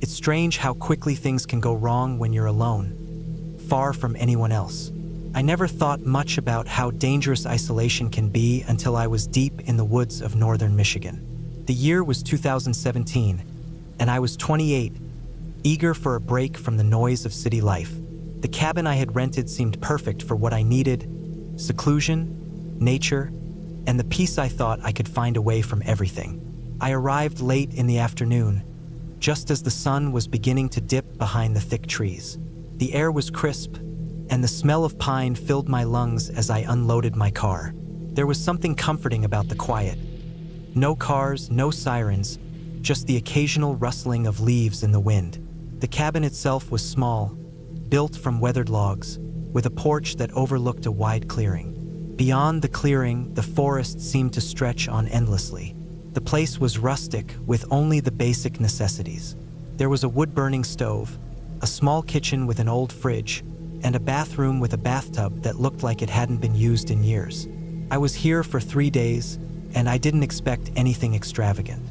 It's strange how quickly things can go wrong when you're alone, far from anyone else. I never thought much about how dangerous isolation can be until I was deep in the woods of northern Michigan. The year was 2017, and I was 28, eager for a break from the noise of city life. The cabin I had rented seemed perfect for what I needed: seclusion, nature, and the peace I thought I could find away from everything. I arrived late in the afternoon, just as the sun was beginning to dip behind the thick trees. The air was crisp, and the smell of pine filled my lungs as I unloaded my car. There was something comforting about the quiet. No cars, no sirens, just the occasional rustling of leaves in the wind. The cabin itself was small, built from weathered logs, with a porch that overlooked a wide clearing. Beyond the clearing, the forest seemed to stretch on endlessly. The place was rustic, with only the basic necessities. There was a wood-burning stove, a small kitchen with an old fridge, and a bathroom with a bathtub that looked like it hadn't been used in years. I was here for 3 days, and I didn't expect anything extravagant.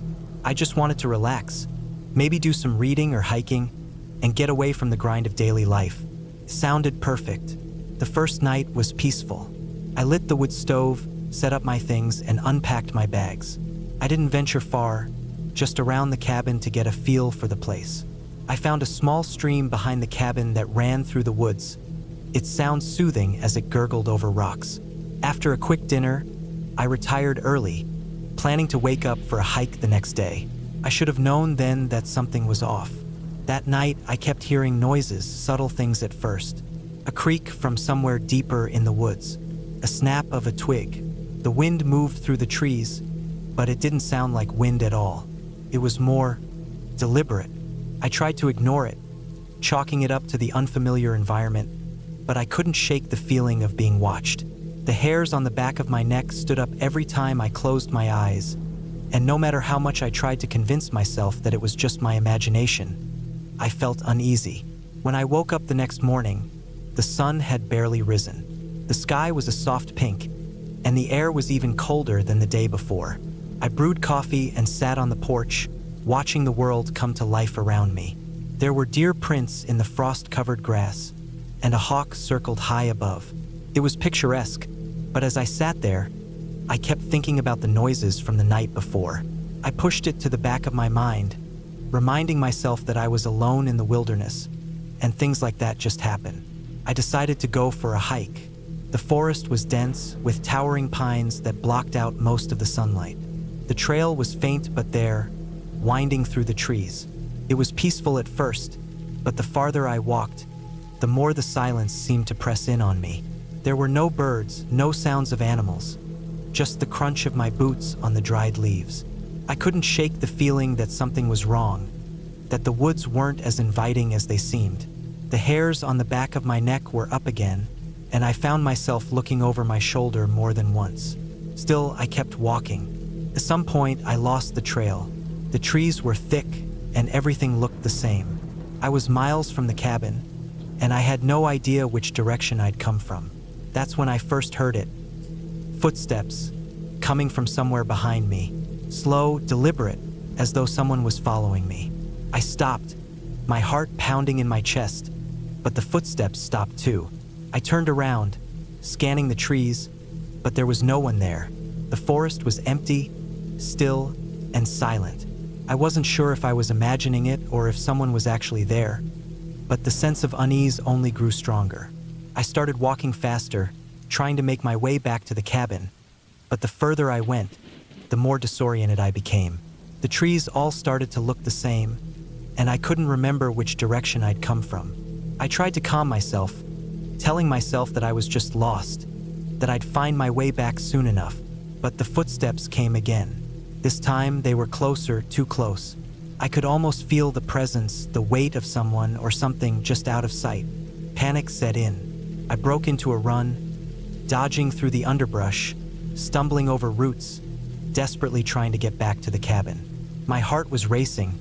I just wanted to relax, maybe do some reading or hiking, and get away from the grind of daily life. It sounded perfect. The first night was peaceful. I lit the wood stove, set up my things, and unpacked my bags. I didn't venture far, just around the cabin to get a feel for the place. I found a small stream behind the cabin that ran through the woods. Its sound soothing as it gurgled over rocks. After a quick dinner, I retired early, planning to wake up for a hike the next day. I should have known then that something was off. That night, I kept hearing noises, subtle things at first. A creak from somewhere deeper in the woods. A snap of a twig. The wind moved through the trees, but it didn't sound like wind at all. It was more deliberate. I tried to ignore it, chalking it up to the unfamiliar environment, but I couldn't shake the feeling of being watched. The hairs on the back of my neck stood up every time I closed my eyes, and no matter how much I tried to convince myself that it was just my imagination, I felt uneasy. When I woke up the next morning, the sun had barely risen. The sky was a soft pink, and the air was even colder than the day before. I brewed coffee and sat on the porch, watching the world come to life around me. There were deer prints in the frost-covered grass, and a hawk circled high above. It was picturesque, but as I sat there, I kept thinking about the noises from the night before. I pushed it to the back of my mind, reminding myself that I was alone in the wilderness, and things like that just happen. I decided to go for a hike. The forest was dense, with towering pines that blocked out most of the sunlight. The trail was faint but there, winding through the trees. It was peaceful at first, but the farther I walked, the more the silence seemed to press in on me. There were no birds, no sounds of animals, just the crunch of my boots on the dried leaves. I couldn't shake the feeling that something was wrong, that the woods weren't as inviting as they seemed. The hairs on the back of my neck were up again, and I found myself looking over my shoulder more than once. Still, I kept walking. At some point, I lost the trail. The trees were thick, and everything looked the same. I was miles from the cabin, and I had no idea which direction I'd come from. That's when I first heard it. Footsteps, coming from somewhere behind me. Slow, deliberate, as though someone was following me. I stopped, my heart pounding in my chest, but the footsteps stopped too. I turned around, scanning the trees, but there was no one there. The forest was empty, still, and silent. I wasn't sure if I was imagining it or if someone was actually there, but the sense of unease only grew stronger. I started walking faster, trying to make my way back to the cabin, but the further I went, the more disoriented I became. The trees all started to look the same, and I couldn't remember which direction I'd come from. I tried to calm myself, telling myself that I was just lost, that I'd find my way back soon enough, but the footsteps came again. This time they were closer, too close. I could almost feel the presence, the weight of someone or something just out of sight. Panic set in. I broke into a run, dodging through the underbrush, stumbling over roots, desperately trying to get back to the cabin. My heart was racing,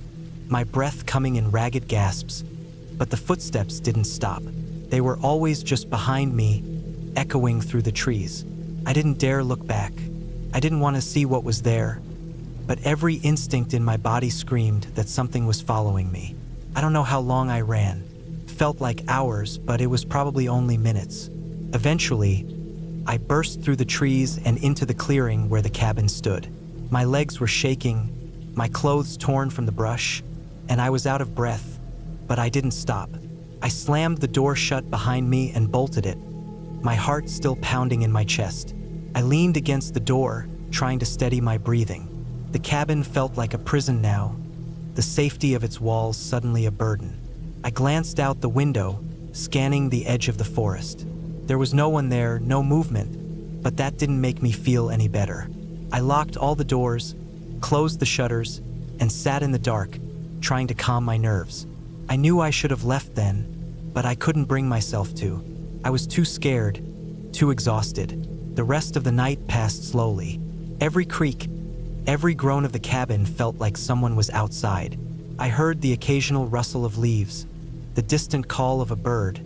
my breath coming in ragged gasps, but the footsteps didn't stop. They were always just behind me, echoing through the trees. I didn't dare look back. I didn't want to see what was there, but every instinct in my body screamed that something was following me. I don't know how long I ran. Felt like hours, but it was probably only minutes. Eventually, I burst through the trees and into the clearing where the cabin stood. My legs were shaking, my clothes torn from the brush, and I was out of breath, but I didn't stop. I slammed the door shut behind me and bolted it, my heart still pounding in my chest. I leaned against the door, trying to steady my breathing. The cabin felt like a prison now, the safety of its walls suddenly a burden. I glanced out the window, scanning the edge of the forest. There was no one there, no movement, but that didn't make me feel any better. I locked all the doors, closed the shutters, and sat in the dark, trying to calm my nerves. I knew I should have left then, but I couldn't bring myself to. I was too scared, too exhausted. The rest of the night passed slowly. Every creak, every groan of the cabin felt like someone was outside. I heard the occasional rustle of leaves, the distant call of a bird,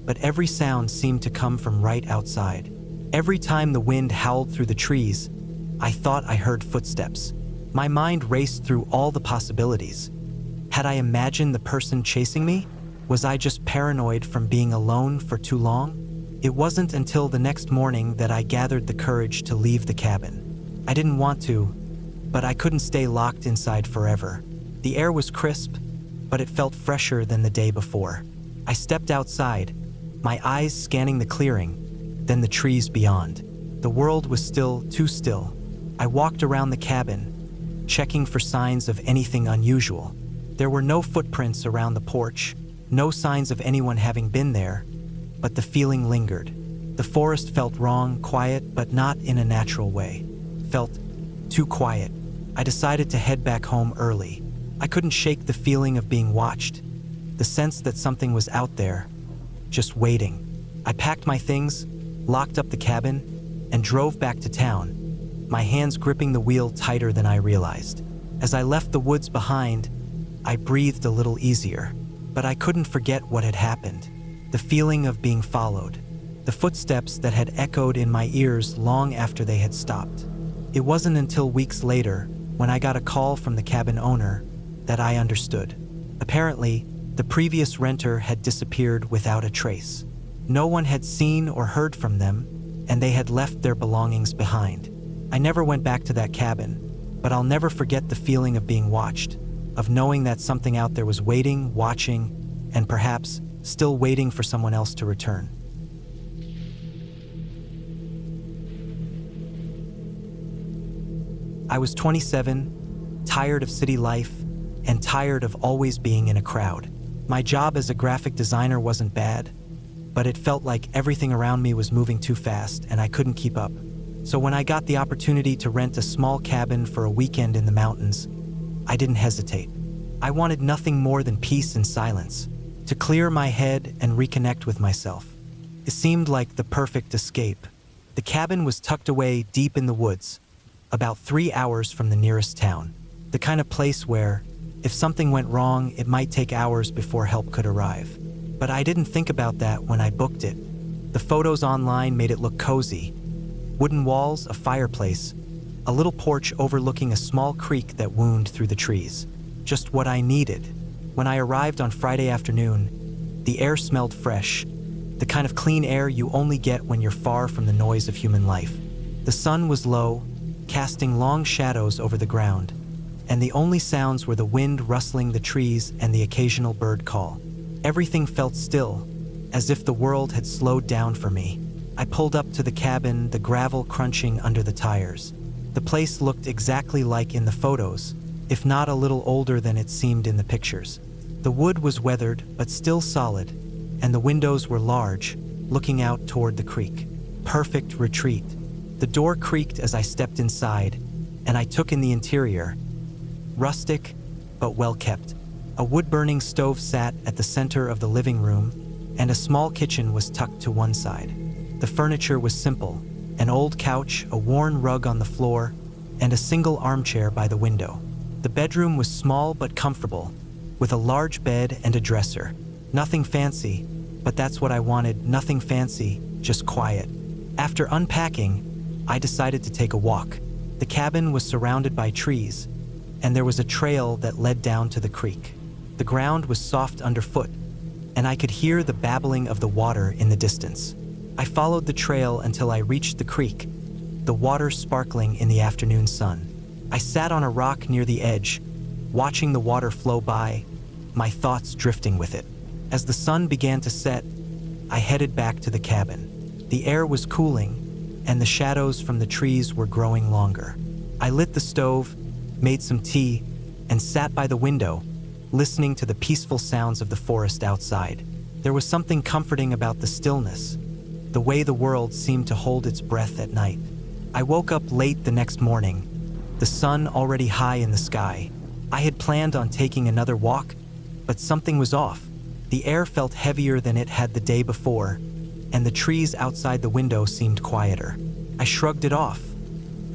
but every sound seemed to come from right outside. Every time the wind howled through the trees, I thought I heard footsteps. My mind raced through all the possibilities. Had I imagined the person chasing me? Was I just paranoid from being alone for too long? It wasn't until the next morning that I gathered the courage to leave the cabin. I didn't want to, but I couldn't stay locked inside forever. The air was crisp, but it felt fresher than the day before. I stepped outside, my eyes scanning the clearing, then the trees beyond. The world was still too still. I walked around the cabin, checking for signs of anything unusual. There were no footprints around the porch, no signs of anyone having been there, but the feeling lingered. The forest felt wrong, quiet, but not in a natural way. Felt too quiet. I decided to head back home early. I couldn't shake the feeling of being watched, the sense that something was out there, just waiting. I packed my things, locked up the cabin, and drove back to town, my hands gripping the wheel tighter than I realized. As I left the woods behind, I breathed a little easier, but I couldn't forget what had happened. The feeling of being followed, the footsteps that had echoed in my ears long after they had stopped. It wasn't until weeks later, when I got a call from the cabin owner, that I understood. Apparently, the previous renter had disappeared without a trace. No one had seen or heard from them, and they had left their belongings behind. I never went back to that cabin, but I'll never forget the feeling of being watched, of knowing that something out there was waiting, watching, and perhaps still waiting for someone else to return. I was 27, tired of city life, and tired of always being in a crowd. My job as a graphic designer wasn't bad, but it felt like everything around me was moving too fast and I couldn't keep up. So when I got the opportunity to rent a small cabin for a weekend in the mountains, I didn't hesitate. I wanted nothing more than peace and silence, to clear my head and reconnect with myself. It seemed like the perfect escape. The cabin was tucked away deep in the woods, about 3 hours from the nearest town. The kind of place where, if something went wrong, it might take hours before help could arrive. But I didn't think about that when I booked it. The photos online made it look cozy. Wooden walls, a fireplace, a little porch overlooking a small creek that wound through the trees. Just what I needed. When I arrived on Friday afternoon, the air smelled fresh, the kind of clean air you only get when you're far from the noise of human life. The sun was low, casting long shadows over the ground, and the only sounds were the wind rustling the trees and the occasional bird call. Everything felt still, as if the world had slowed down for me. I pulled up to the cabin, the gravel crunching under the tires. The place looked exactly like in the photos, if not a little older than it seemed in the pictures. The wood was weathered, but still solid, and the windows were large, looking out toward the creek. Perfect retreat. The door creaked as I stepped inside, and I took in the interior. Rustic, but well kept. A wood-burning stove sat at the center of the living room, and a small kitchen was tucked to one side. The furniture was simple, an old couch, a worn rug on the floor, and a single armchair by the window. The bedroom was small but comfortable, with a large bed and a dresser. Nothing fancy, but that's what I wanted, nothing fancy, just quiet. After unpacking, I decided to take a walk. The cabin was surrounded by trees, and there was a trail that led down to the creek. The ground was soft underfoot, and I could hear the babbling of the water in the distance. I followed the trail until I reached the creek, the water sparkling in the afternoon sun. I sat on a rock near the edge, watching the water flow by, my thoughts drifting with it. As the sun began to set, I headed back to the cabin. The air was cooling, and the shadows from the trees were growing longer. I lit the stove, made some tea, and sat by the window, listening to the peaceful sounds of the forest outside. There was something comforting about the stillness, the way the world seemed to hold its breath at night. I woke up late the next morning, the sun already high in the sky. I had planned on taking another walk, but something was off. The air felt heavier than it had the day before, and the trees outside the window seemed quieter. I shrugged it off.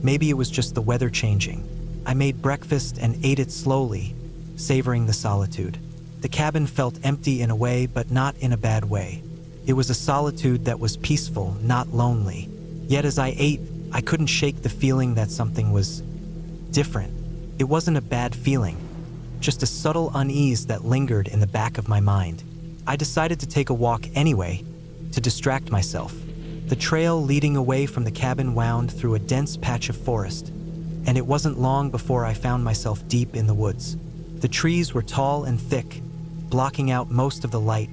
Maybe it was just the weather changing. I made breakfast and ate it slowly, savoring the solitude. The cabin felt empty in a way, but not in a bad way. It was a solitude that was peaceful, not lonely. Yet as I ate, I couldn't shake the feeling that something was different. It wasn't a bad feeling, just a subtle unease that lingered in the back of my mind. I decided to take a walk anyway, to distract myself. The trail leading away from the cabin wound through a dense patch of forest, and it wasn't long before I found myself deep in the woods. The trees were tall and thick, blocking out most of the light,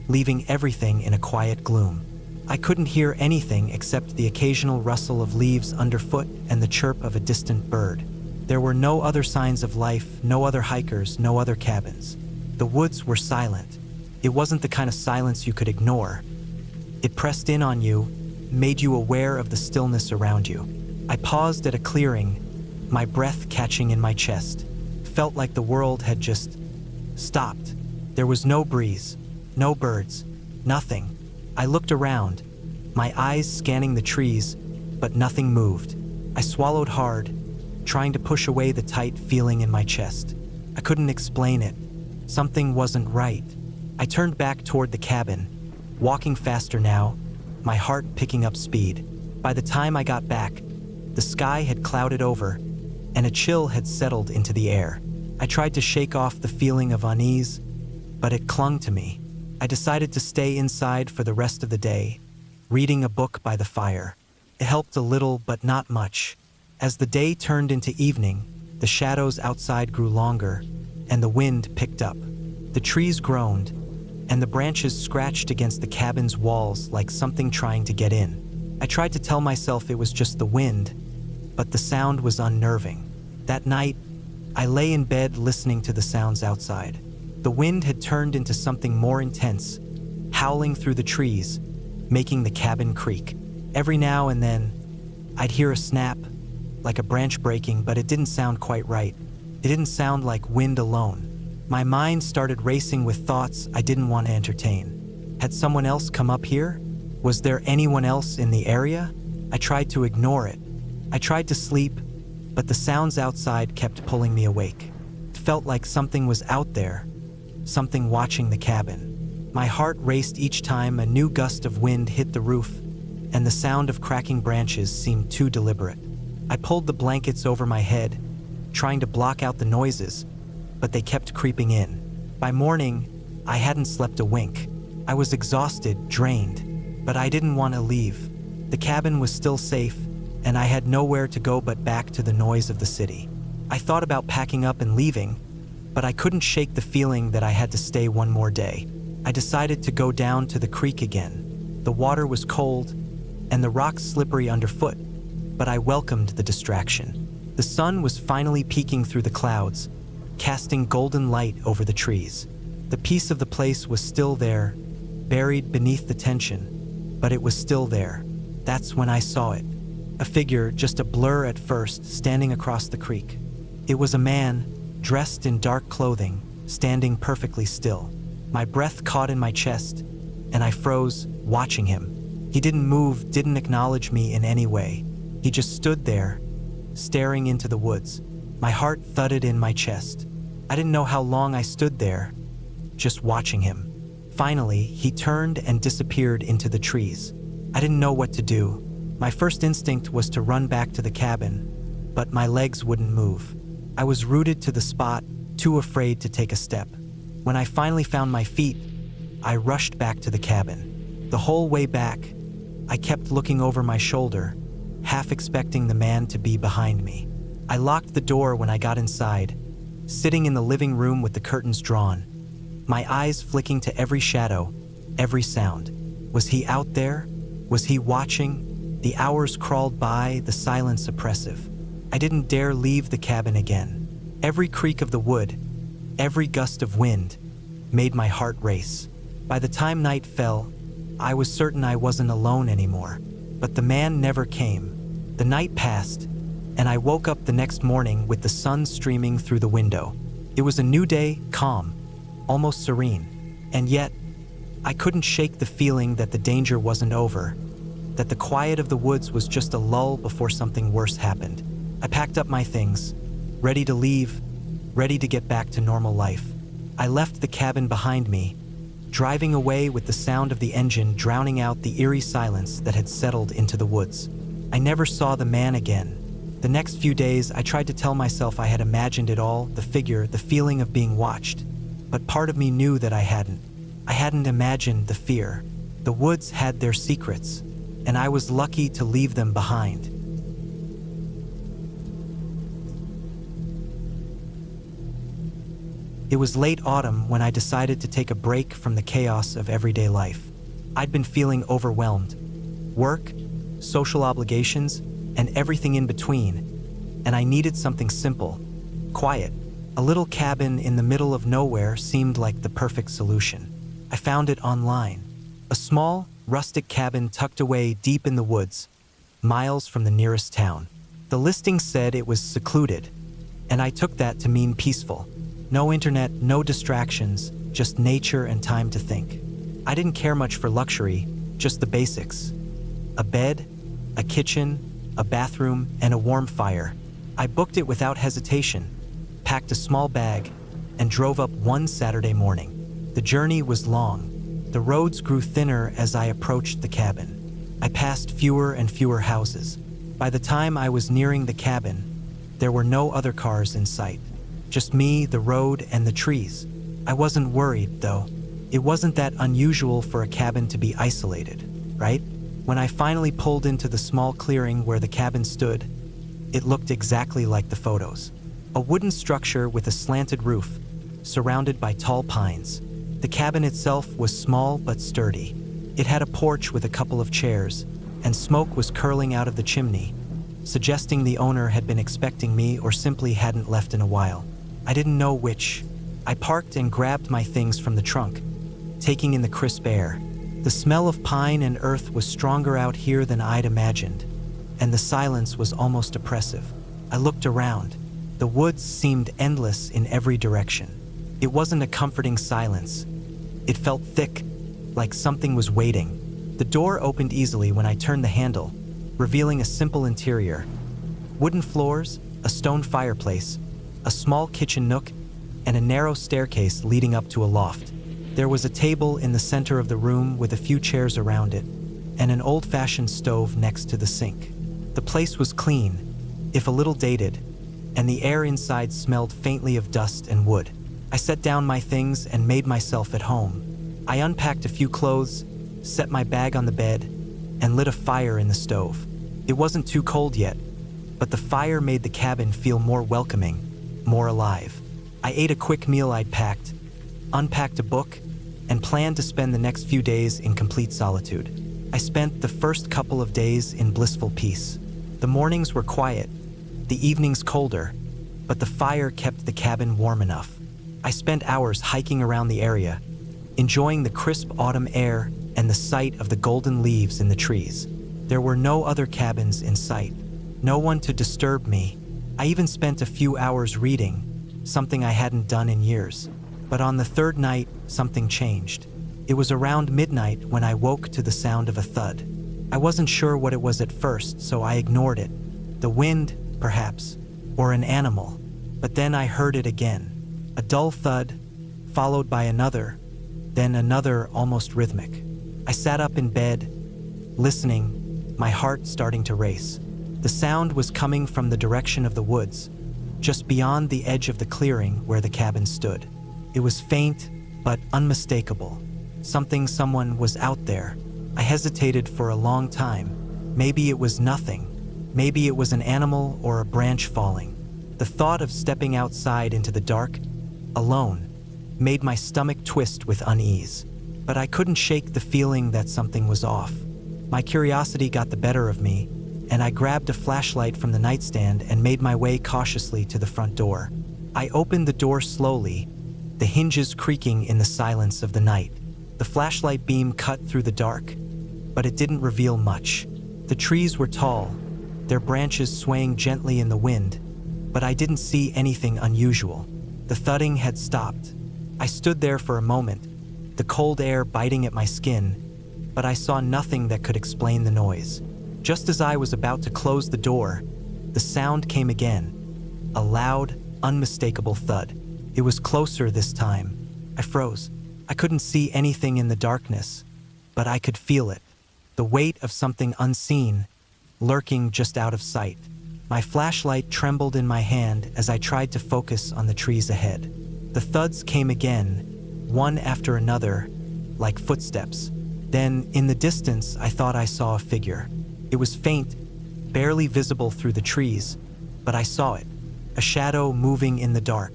leaving everything in a quiet gloom. I couldn't hear anything except the occasional rustle of leaves underfoot and the chirp of a distant bird. There were no other signs of life, no other hikers, no other cabins. The woods were silent. It wasn't the kind of silence you could ignore. It pressed in on you, made you aware of the stillness around you. I paused at a clearing, my breath catching in my chest. Felt like the world had just stopped. There was no breeze, no birds, nothing. I looked around, my eyes scanning the trees, but nothing moved. I swallowed hard, trying to push away the tight feeling in my chest. I couldn't explain it. Something wasn't right. I turned back toward the cabin, walking faster now, my heart picking up speed. By the time I got back, the sky had clouded over, and a chill had settled into the air. I tried to shake off the feeling of unease, but it clung to me. I decided to stay inside for the rest of the day, reading a book by the fire. It helped a little, but not much. As the day turned into evening, the shadows outside grew longer, and the wind picked up. The trees groaned, and the branches scratched against the cabin's walls like something trying to get in. I tried to tell myself it was just the wind, but the sound was unnerving. That night, I lay in bed listening to the sounds outside. The wind had turned into something more intense, howling through the trees, making the cabin creak. Every now and then, I'd hear a snap, like a branch breaking, but it didn't sound quite right. It didn't sound like wind alone. My mind started racing with thoughts I didn't want to entertain. Had someone else come up here? Was there anyone else in the area? I tried to ignore it. I tried to sleep, but the sounds outside kept pulling me awake. It felt like something was out there, something watching the cabin. My heart raced each time a new gust of wind hit the roof, and the sound of cracking branches seemed too deliberate. I pulled the blankets over my head, trying to block out the noises, but they kept creeping in. By morning, I hadn't slept a wink. I was exhausted, drained, but I didn't want to leave. The cabin was still safe, and I had nowhere to go but back to the noise of the city. I thought about packing up and leaving, but I couldn't shake the feeling that I had to stay one more day. I decided to go down to the creek again. The water was cold, and the rocks slippery underfoot, but I welcomed the distraction. The sun was finally peeking through the clouds, casting golden light over the trees. The peace of the place was still there, buried beneath the tension, but it was still there. That's when I saw it. A figure, just a blur at first, standing across the creek. It was a man, dressed in dark clothing, standing perfectly still. My breath caught in my chest, and I froze, watching him. He didn't move, didn't acknowledge me in any way. He just stood there, staring into the woods. My heart thudded in my chest. I didn't know how long I stood there, just watching him. Finally, he turned and disappeared into the trees. I didn't know what to do. My first instinct was to run back to the cabin, but my legs wouldn't move. I was rooted to the spot, too afraid to take a step. When I finally found my feet, I rushed back to the cabin. The whole way back, I kept looking over my shoulder, half expecting the man to be behind me. I locked the door when I got inside, sitting in the living room with the curtains drawn, my eyes flicking to every shadow, every sound. Was he out there? Was he watching? The hours crawled by, the silence oppressive. I didn't dare leave the cabin again. Every creak of the wood, every gust of wind, made my heart race. By the time night fell, I was certain I wasn't alone anymore. But the man never came. The night passed, and I woke up the next morning with the sun streaming through the window. It was a new day, calm, almost serene. And yet, I couldn't shake the feeling that the danger wasn't over, that the quiet of the woods was just a lull before something worse happened. I packed up my things, ready to leave, ready to get back to normal life. I left the cabin behind me, driving away with the sound of the engine drowning out the eerie silence that had settled into the woods. I never saw the man again. The next few days, I tried to tell myself I had imagined it all, the figure, the feeling of being watched. But part of me knew that I hadn't. I hadn't imagined the fear. The woods had their secrets, and I was lucky to leave them behind. It was late autumn when I decided to take a break from the chaos of everyday life. I'd been feeling overwhelmed. Work, social obligations, and everything in between, and I needed something simple, quiet. A little cabin in the middle of nowhere seemed like the perfect solution. I found it online. A small, rustic cabin tucked away deep in the woods, miles from the nearest town. The listing said it was secluded, and I took that to mean peaceful. No internet, no distractions, just nature and time to think. I didn't care much for luxury, just the basics. A bed, a kitchen, a bathroom, and a warm fire. I booked it without hesitation, packed a small bag, and drove up one Saturday morning. The journey was long. The roads grew thinner as I approached the cabin. I passed fewer and fewer houses. By the time I was nearing the cabin, there were no other cars in sight. Just me, the road, and the trees. I wasn't worried, though. It wasn't that unusual for a cabin to be isolated, right? When I finally pulled into the small clearing where the cabin stood, it looked exactly like the photos. A wooden structure with a slanted roof, surrounded by tall pines. The cabin itself was small but sturdy. It had a porch with a couple of chairs, and smoke was curling out of the chimney, suggesting the owner had been expecting me or simply hadn't left in a while. I didn't know which. I parked and grabbed my things from the trunk, taking in the crisp air. The smell of pine and earth was stronger out here than I'd imagined, and the silence was almost oppressive. I looked around. The woods seemed endless in every direction. It wasn't a comforting silence. It felt thick, like something was waiting. The door opened easily when I turned the handle, revealing a simple interior. Wooden floors, a stone fireplace, a small kitchen nook, and a narrow staircase leading up to a loft. There was a table in the center of the room with a few chairs around it, and an old-fashioned stove next to the sink. The place was clean, if a little dated, and the air inside smelled faintly of dust and wood. I set down my things and made myself at home. I unpacked a few clothes, set my bag on the bed, and lit a fire in the stove. It wasn't too cold yet, but the fire made the cabin feel more welcoming, more alive. I ate a quick meal I'd packed, unpacked a book, and planned to spend the next few days in complete solitude. I spent the first couple of days in blissful peace. The mornings were quiet, the evenings colder, but the fire kept the cabin warm enough. I spent hours hiking around the area, enjoying the crisp autumn air and the sight of the golden leaves in the trees. There were no other cabins in sight, no one to disturb me. I even spent a few hours reading, something I hadn't done in years. But on the third night, something changed. It was around midnight when I woke to the sound of a thud. I wasn't sure what it was at first, so I ignored it. The wind, perhaps, or an animal. But then I heard it again. A dull thud, followed by another, then another almost rhythmic. I sat up in bed, listening, my heart starting to race. The sound was coming from the direction of the woods, just beyond the edge of the clearing where the cabin stood. It was faint, but unmistakable. Someone was out there. I hesitated for a long time. Maybe it was nothing. Maybe it was an animal or a branch falling. The thought of stepping outside into the dark, alone, made my stomach twist with unease. But I couldn't shake the feeling that something was off. My curiosity got the better of me, and I grabbed a flashlight from the nightstand and made my way cautiously to the front door. I opened the door slowly, the hinges creaking in the silence of the night. The flashlight beam cut through the dark, but it didn't reveal much. The trees were tall, their branches swaying gently in the wind, but I didn't see anything unusual. The thudding had stopped. I stood there for a moment, the cold air biting at my skin, but I saw nothing that could explain the noise. Just as I was about to close the door, the sound came again, a loud, unmistakable thud. It was closer this time. I froze. I couldn't see anything in the darkness, but I could feel it, the weight of something unseen, lurking just out of sight. My flashlight trembled in my hand as I tried to focus on the trees ahead. The thuds came again, one after another, like footsteps. Then, in the distance, I thought I saw a figure. It was faint, barely visible through the trees, but I saw it, a shadow moving in the dark.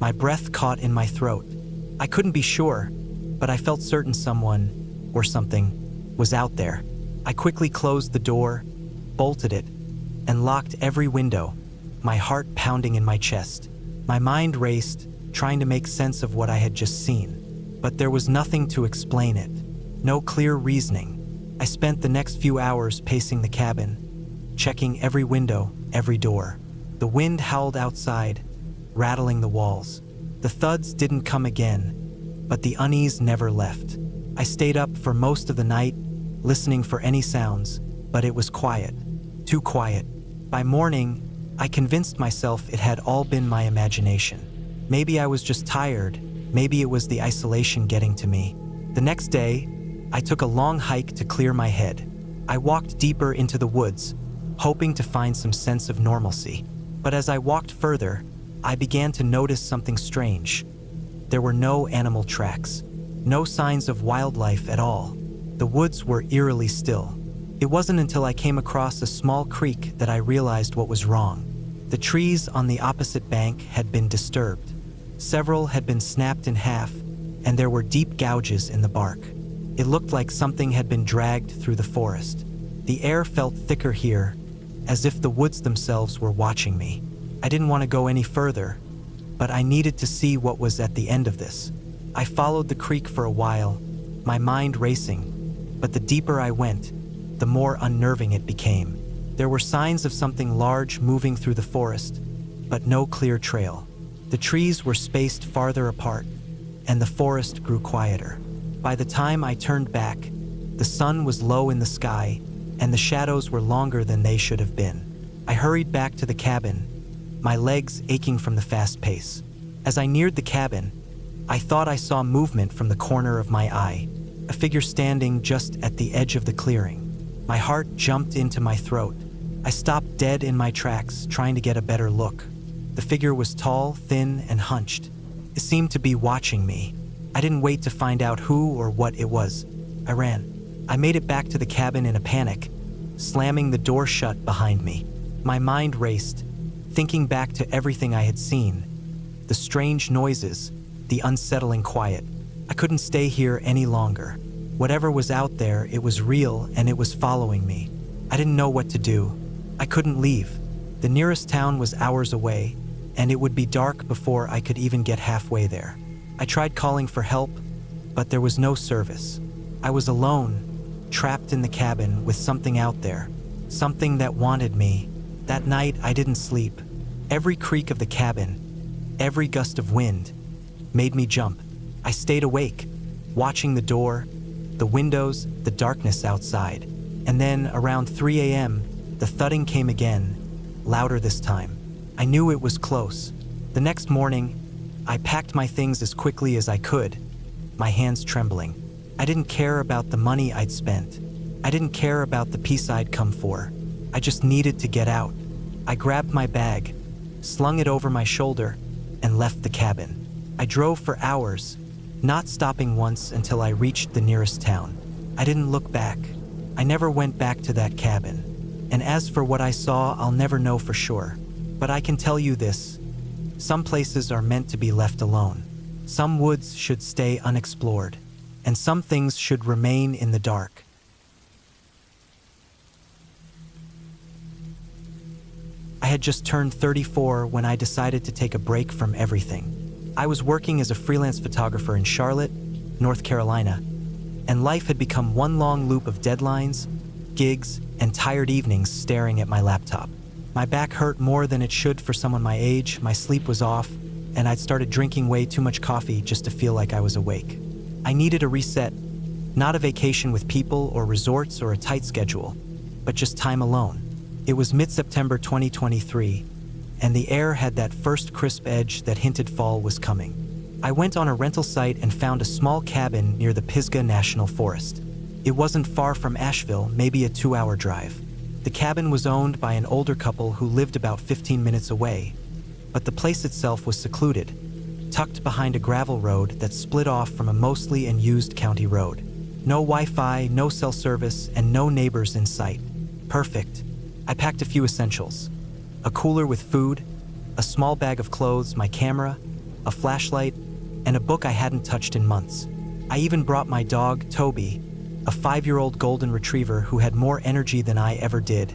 My breath caught in my throat. I couldn't be sure, but I felt certain someone, or something, was out there. I quickly closed the door, bolted it, and locked every window, my heart pounding in my chest. My mind raced, trying to make sense of what I had just seen, but there was nothing to explain it. No clear reasoning. I spent the next few hours pacing the cabin, checking every window, every door. The wind howled outside, rattling the walls. The thuds didn't come again, but the unease never left. I stayed up for most of the night, listening for any sounds, but it was quiet. Too quiet. By morning, I convinced myself it had all been my imagination. Maybe I was just tired, maybe it was the isolation getting to me. The next day, I took a long hike to clear my head. I walked deeper into the woods, hoping to find some sense of normalcy. But as I walked further, I began to notice something strange. There were no animal tracks, no signs of wildlife at all. The woods were eerily still. It wasn't until I came across a small creek that I realized what was wrong. The trees on the opposite bank had been disturbed. Several had been snapped in half, and there were deep gouges in the bark. It looked like something had been dragged through the forest. The air felt thicker here, as if the woods themselves were watching me. I didn't want to go any further, but I needed to see what was at the end of this. I followed the creek for a while, my mind racing, but the deeper I went, the more unnerving it became. There were signs of something large moving through the forest, but no clear trail. The trees were spaced farther apart, and the forest grew quieter. By the time I turned back, the sun was low in the sky, and the shadows were longer than they should have been. I hurried back to the cabin, my legs aching from the fast pace. As I neared the cabin, I thought I saw movement from the corner of my eye, a figure standing just at the edge of the clearing. My heart jumped into my throat. I stopped dead in my tracks, trying to get a better look. The figure was tall, thin, and hunched. It seemed to be watching me. I didn't wait to find out who or what it was. I ran. I made it back to the cabin in a panic, slamming the door shut behind me. My mind raced, thinking back to everything I had seen. The strange noises, the unsettling quiet. I couldn't stay here any longer. Whatever was out there, it was real and it was following me. I didn't know what to do. I couldn't leave. The nearest town was hours away, and it would be dark before I could even get halfway there. I tried calling for help, but there was no service. I was alone, trapped in the cabin with something out there, something that wanted me. That night, I didn't sleep. Every creak of the cabin, every gust of wind, made me jump. I stayed awake, watching the door, the windows, the darkness outside. And then, around 3 a.m., the thudding came again, louder this time. I knew it was close. The next morning, I packed my things as quickly as I could, my hands trembling. I didn't care about the money I'd spent. I didn't care about the peace I'd come for. I just needed to get out. I grabbed my bag, slung it over my shoulder, and left the cabin. I drove for hours, not stopping once until I reached the nearest town. I didn't look back. I never went back to that cabin. And as for what I saw, I'll never know for sure. But I can tell you this: some places are meant to be left alone. Some woods should stay unexplored, and some things should remain in the dark. I had just turned 34 when I decided to take a break from everything. I was working as a freelance photographer in Charlotte, North Carolina, and life had become one long loop of deadlines, gigs, and tired evenings staring at my laptop. My back hurt more than it should for someone my age, my sleep was off, and I'd started drinking way too much coffee just to feel like I was awake. I needed a reset, not a vacation with people or resorts or a tight schedule, but just time alone. It was mid-September 2023, and the air had that first crisp edge that hinted fall was coming. I went on a rental site and found a small cabin near the Pisgah National Forest. It wasn't far from Asheville, maybe a 2-hour drive. The cabin was owned by an older couple who lived about 15 minutes away, but the place itself was secluded, tucked behind a gravel road that split off from a mostly unused county road. No Wi-Fi, no cell service, and no neighbors in sight. Perfect. I packed a few essentials: a cooler with food, a small bag of clothes, my camera, a flashlight, and a book I hadn't touched in months. I even brought my dog, Toby, a 5-year-old golden retriever who had more energy than I ever did,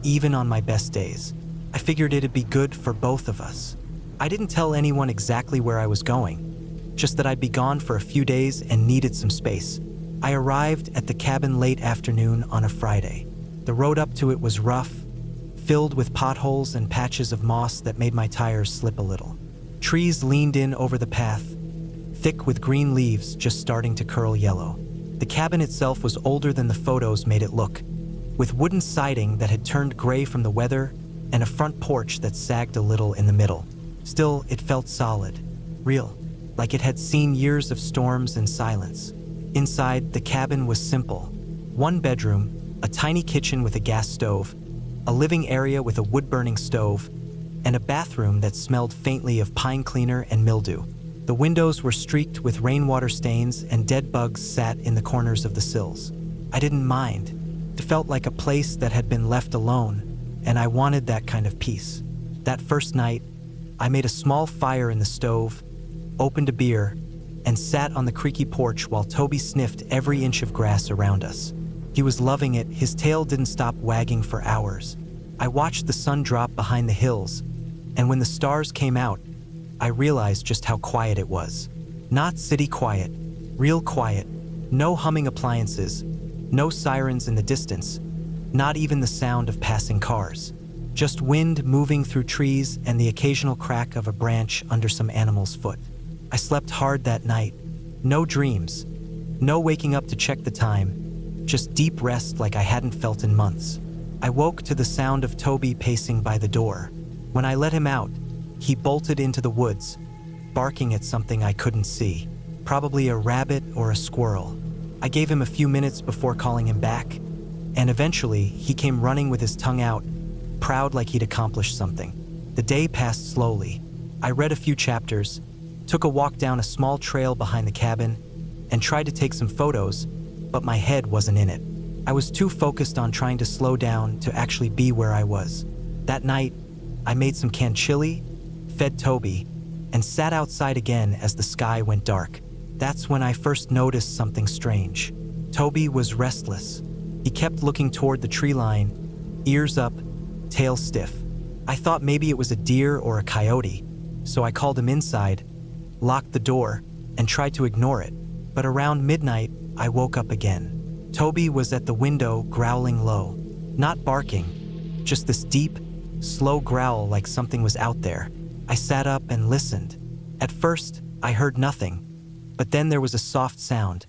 even on my best days. I figured it'd be good for both of us. I didn't tell anyone exactly where I was going, just that I'd be gone for a few days and needed some space. I arrived at the cabin late afternoon on a Friday. The road up to it was rough, filled with potholes and patches of moss that made my tires slip a little. Trees leaned in over the path, thick with green leaves just starting to curl yellow. The cabin itself was older than the photos made it look, with wooden siding that had turned gray from the weather and a front porch that sagged a little in the middle. Still, it felt solid, real, like it had seen years of storms and silence. Inside, the cabin was simple: one bedroom, a tiny kitchen with a gas stove, a living area with a wood-burning stove, and a bathroom that smelled faintly of pine cleaner and mildew. The windows were streaked with rainwater stains and dead bugs sat in the corners of the sills. I didn't mind. It felt like a place that had been left alone, and I wanted that kind of peace. That first night, I made a small fire in the stove, opened a beer, and sat on the creaky porch while Toby sniffed every inch of grass around us. He was loving it, his tail didn't stop wagging for hours. I watched the sun drop behind the hills, and when the stars came out, I realized just how quiet it was. Not city quiet, real quiet. No humming appliances, no sirens in the distance, not even the sound of passing cars. Just wind moving through trees and the occasional crack of a branch under some animal's foot. I slept hard that night. No dreams, no waking up to check the time, just deep rest like I hadn't felt in months. I woke to the sound of Toby pacing by the door. When I let him out, he bolted into the woods, barking at something I couldn't see, probably a rabbit or a squirrel. I gave him a few minutes before calling him back, and eventually he came running with his tongue out, proud like he'd accomplished something. The day passed slowly. I read a few chapters, took a walk down a small trail behind the cabin, and tried to take some photos, but my head wasn't in it. I was too focused on trying to slow down to actually be where I was. That night, I made some canned chili, fed Toby, and sat outside again as the sky went dark. That's when I first noticed something strange. Toby was restless. He kept looking toward the tree line, ears up, tail stiff. I thought maybe it was a deer or a coyote, so I called him inside, locked the door, and tried to ignore it. But around midnight, I woke up again. Toby was at the window, growling low. Not barking, just this deep, slow growl like something was out there. I sat up and listened. At first, I heard nothing, but then there was a soft sound,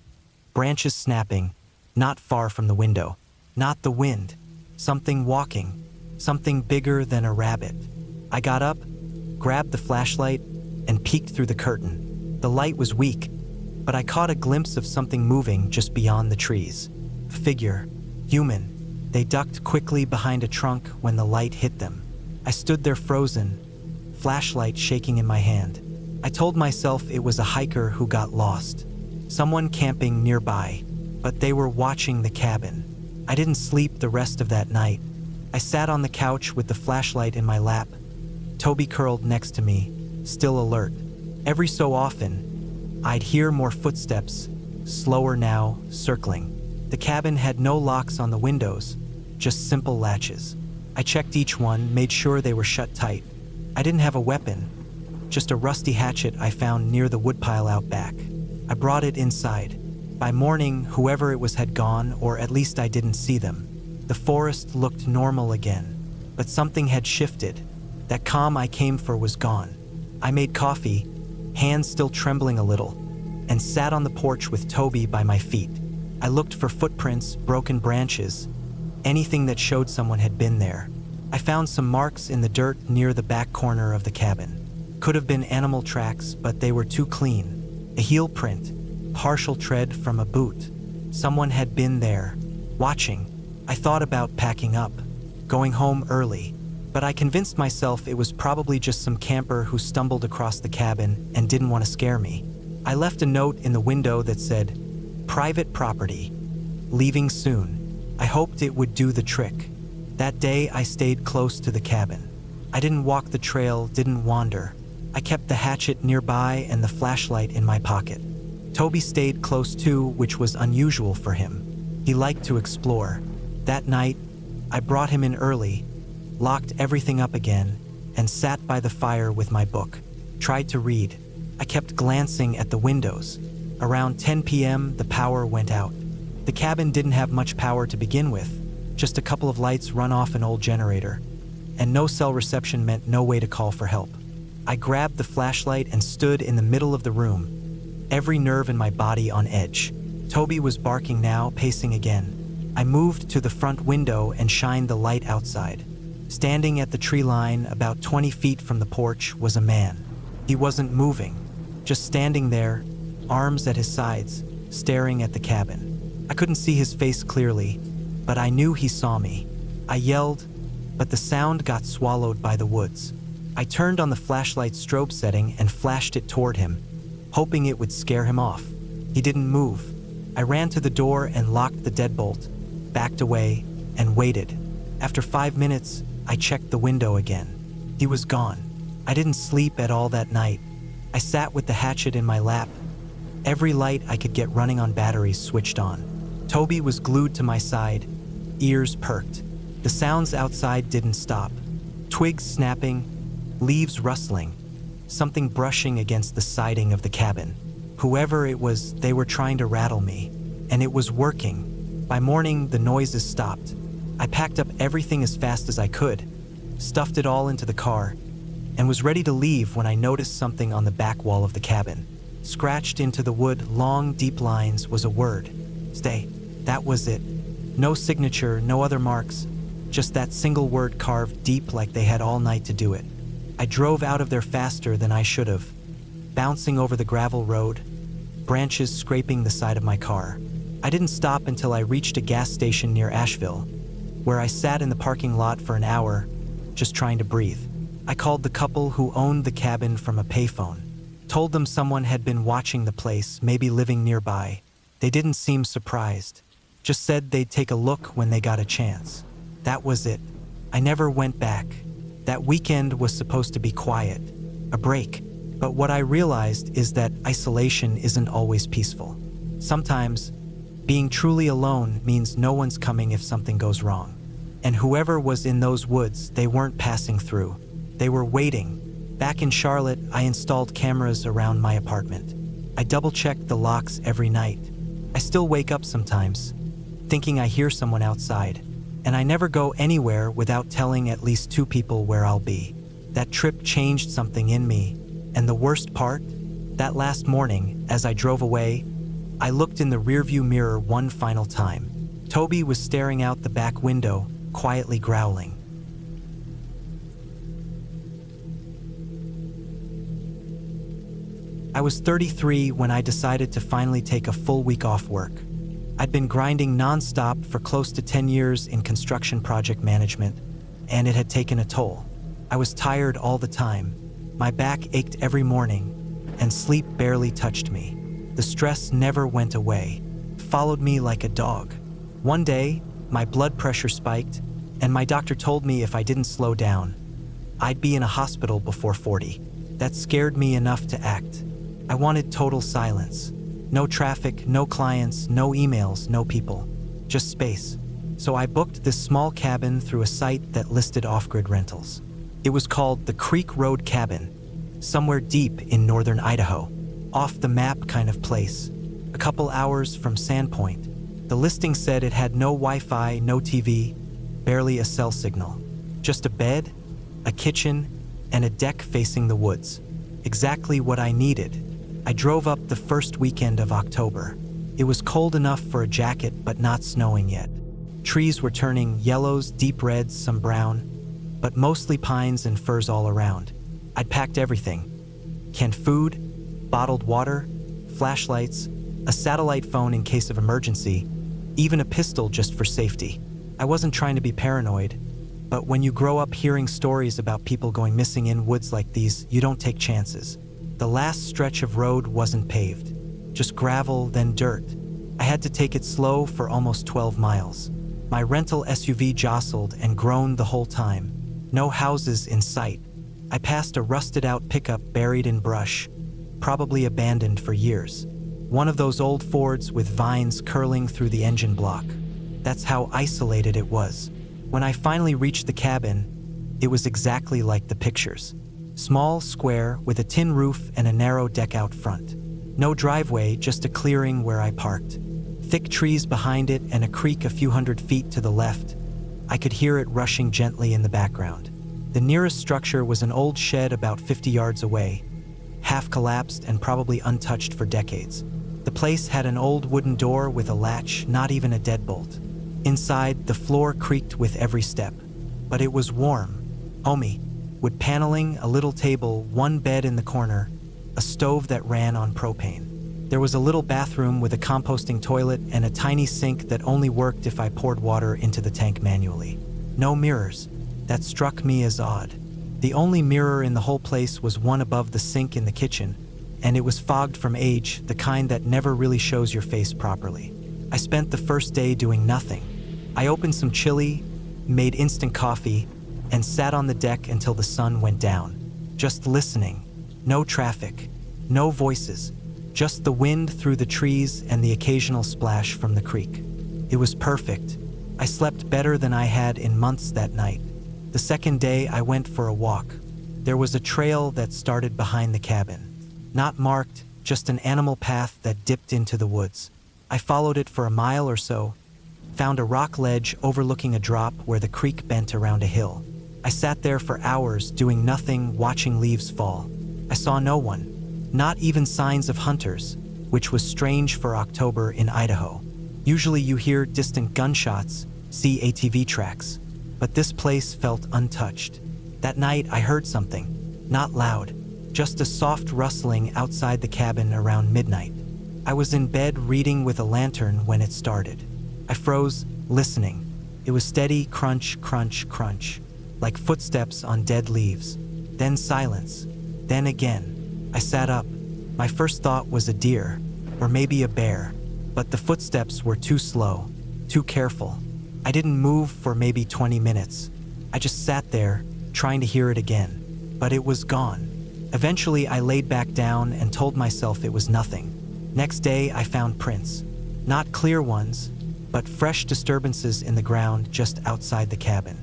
branches snapping, not far from the window. Not the wind, something walking, something bigger than a rabbit. I got up, grabbed the flashlight, and peeked through the curtain. The light was weak, but I caught a glimpse of something moving just beyond the trees. A figure, human. They ducked quickly behind a trunk when the light hit them. I stood there frozen, flashlight shaking in my hand. I I told myself it was a hiker who got lost, someone camping nearby, but they were watching the cabin. I didn't sleep the rest of that night. I sat on the couch with the flashlight in my lap, Toby curled next to me, still alert. Every so often, I'd hear more footsteps, slower now, circling. The cabin had no locks on the windows, just simple latches. I checked each one, made sure they were shut tight. I didn't have a weapon, just a rusty hatchet I found near the woodpile out back. I brought it inside. By morning, whoever it was had gone, or at least I didn't see them. The forest looked normal again, but something had shifted. That calm I came for was gone. I made coffee, hands still trembling a little, and sat on the porch with Toby by my feet. I looked for footprints, broken branches, anything that showed someone had been there. I found some marks in the dirt near the back corner of the cabin. Could have been animal tracks, but they were too clean. A heel print, partial tread from a boot. Someone had been there, watching. I thought about packing up, going home early, but I convinced myself it was probably just some camper who stumbled across the cabin and didn't want to scare me. I left a note in the window that said, "Private property, leaving soon." I hoped it would do the trick. That day I stayed close to the cabin. I didn't walk the trail, didn't wander. I kept the hatchet nearby and the flashlight in my pocket. Toby stayed close too, which was unusual for him. He liked to explore. That night, I brought him in early, locked everything up again, and sat by the fire with my book. Tried to read. I kept glancing at the windows. Around 10 p.m., the power went out. The cabin didn't have much power to begin with, just a couple of lights run off an old generator, and no cell reception meant no way to call for help. I grabbed the flashlight and stood in the middle of the room, every nerve in my body on edge. Toby was barking now, pacing again. I moved to the front window and shined the light outside. Standing at the tree line about 20 feet from the porch was a man. He wasn't moving, just standing there, arms at his sides, staring at the cabin. I couldn't see his face clearly, but I knew he saw me. I yelled, but the sound got swallowed by the woods. I turned on the flashlight strobe setting and flashed it toward him, hoping it would scare him off. He didn't move. I ran to the door and locked the deadbolt, backed away, and waited. After 5 minutes, I checked the window again. He was gone. I didn't sleep at all that night. I sat with the hatchet in my lap. Every light I could get running on batteries switched on. Toby was glued to my side, ears perked. The sounds outside didn't stop. Twigs snapping, leaves rustling, something brushing against the siding of the cabin. Whoever it was, they were trying to rattle me, and it was working. By morning, the noises stopped. I packed up everything as fast as I could, stuffed it all into the car, and was ready to leave when I noticed something on the back wall of the cabin. Scratched into the wood, long, deep lines, was a word. Stay. That was it. No signature, no other marks, just that single word carved deep like they had all night to do it. I drove out of there faster than I should have, bouncing over the gravel road, branches scraping the side of my car. I didn't stop until I reached a gas station near Asheville, where I sat in the parking lot for an hour, just trying to breathe. I called the couple who owned the cabin from a payphone, told them someone had been watching the place, maybe living nearby. They didn't seem surprised, just said they'd take a look when they got a chance. That was it. I never went back. That weekend was supposed to be quiet, a break. But what I realized is that isolation isn't always peaceful. Sometimes, being truly alone means no one's coming if something goes wrong. And whoever was in those woods, they weren't passing through. They were waiting. Back in Charlotte, I installed cameras around my apartment. I double-checked the locks every night. I still wake up sometimes, thinking I hear someone outside. And I never go anywhere without telling at least 2 people where I'll be. That trip changed something in me. And the worst part? That last morning, as I drove away, I looked in the rearview mirror one final time. Toby was staring out the back window, quietly growling. I was 33 when I decided to finally take a full week off work. I'd been grinding non-stop for close to 10 years in construction project management, and it had taken a toll. I was tired all the time. My back ached every morning, and sleep barely touched me. The stress never went away, followed me like a dog. One day, my blood pressure spiked, and my doctor told me if I didn't slow down, I'd be in a hospital before 40. That scared me enough to act. I wanted total silence. No traffic, no clients, no emails, no people. Just space. So I booked this small cabin through a site that listed off-grid rentals. It was called the Creek Road Cabin, somewhere deep in northern Idaho, off the map kind of place, a couple hours from Sandpoint. The listing said it had no Wi-Fi, no TV, barely a cell signal. Just a bed, a kitchen, and a deck facing the woods. Exactly what I needed. I drove up the first weekend of October. It was cold enough for a jacket, but not snowing yet. Trees were turning yellows, deep reds, some brown, but mostly pines and firs all around. I'd packed everything. Canned food, bottled water, flashlights, a satellite phone in case of emergency, even a pistol just for safety. I wasn't trying to be paranoid, but when you grow up hearing stories about people going missing in woods like these, you don't take chances. The last stretch of road wasn't paved, just gravel, then dirt. I had to take it slow for almost 12 miles. My rental SUV jostled and groaned the whole time. No houses in sight. I passed a rusted-out pickup buried in brush, probably abandoned for years. One of those old Fords with vines curling through the engine block. That's how isolated it was. When I finally reached the cabin, it was exactly like the pictures. Small, square, with a tin roof and a narrow deck out front. No driveway, just a clearing where I parked. Thick trees behind it and a creek a few hundred feet to the left. I could hear it rushing gently in the background. The nearest structure was an old shed about 50 yards away, half collapsed and probably untouched for decades. The place had an old wooden door with a latch, not even a deadbolt. Inside, the floor creaked with every step, but it was warm, homey, wood paneling, a little table, one bed in the corner, a stove that ran on propane. There was a little bathroom with a composting toilet and a tiny sink that only worked if I poured water into the tank manually. No mirrors. That struck me as odd. The only mirror in the whole place was one above the sink in the kitchen, and it was fogged from age, the kind that never really shows your face properly. I spent the first day doing nothing. I opened some chili, made instant coffee, and sat on the deck until the sun went down. Just listening. No traffic. No voices. Just the wind through the trees and the occasional splash from the creek. It was perfect. I slept better than I had in months that night. The second day, I went for a walk. There was a trail that started behind the cabin. Not marked, just an animal path that dipped into the woods. I followed it for a mile or so, found a rock ledge overlooking a drop where the creek bent around a hill. I sat there for hours doing nothing, watching leaves fall. I saw no one, not even signs of hunters, which was strange for October in Idaho. Usually you hear distant gunshots, see ATV tracks, but this place felt untouched. That night I heard something, not loud, just a soft rustling outside the cabin around midnight. I was in bed reading with a lantern when it started. I froze, listening. It was steady crunch, crunch, crunch, like footsteps on dead leaves. Then silence. Then again. I sat up. My first thought was a deer, or maybe a bear, but the footsteps were too slow, too careful. I didn't move for maybe 20 minutes. I just sat there, trying to hear it again, but it was gone. Eventually, I laid back down and told myself it was nothing. Next day, I found prints. Not clear ones, but fresh disturbances in the ground just outside the cabin.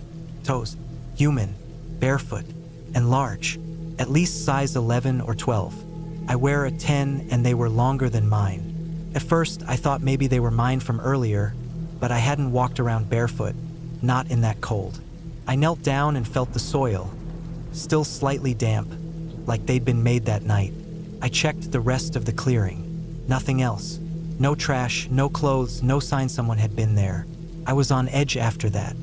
Toes, human, barefoot, and large, at least size 11 or 12. I wear a 10 and they were longer than mine. At first, I thought maybe they were mine from earlier, but I hadn't walked around barefoot, not in that cold. I knelt down and felt the soil, still slightly damp, like they'd been made that night. I checked the rest of the clearing. Nothing else. No trash, no clothes, no sign someone had been there. I was on edge after that.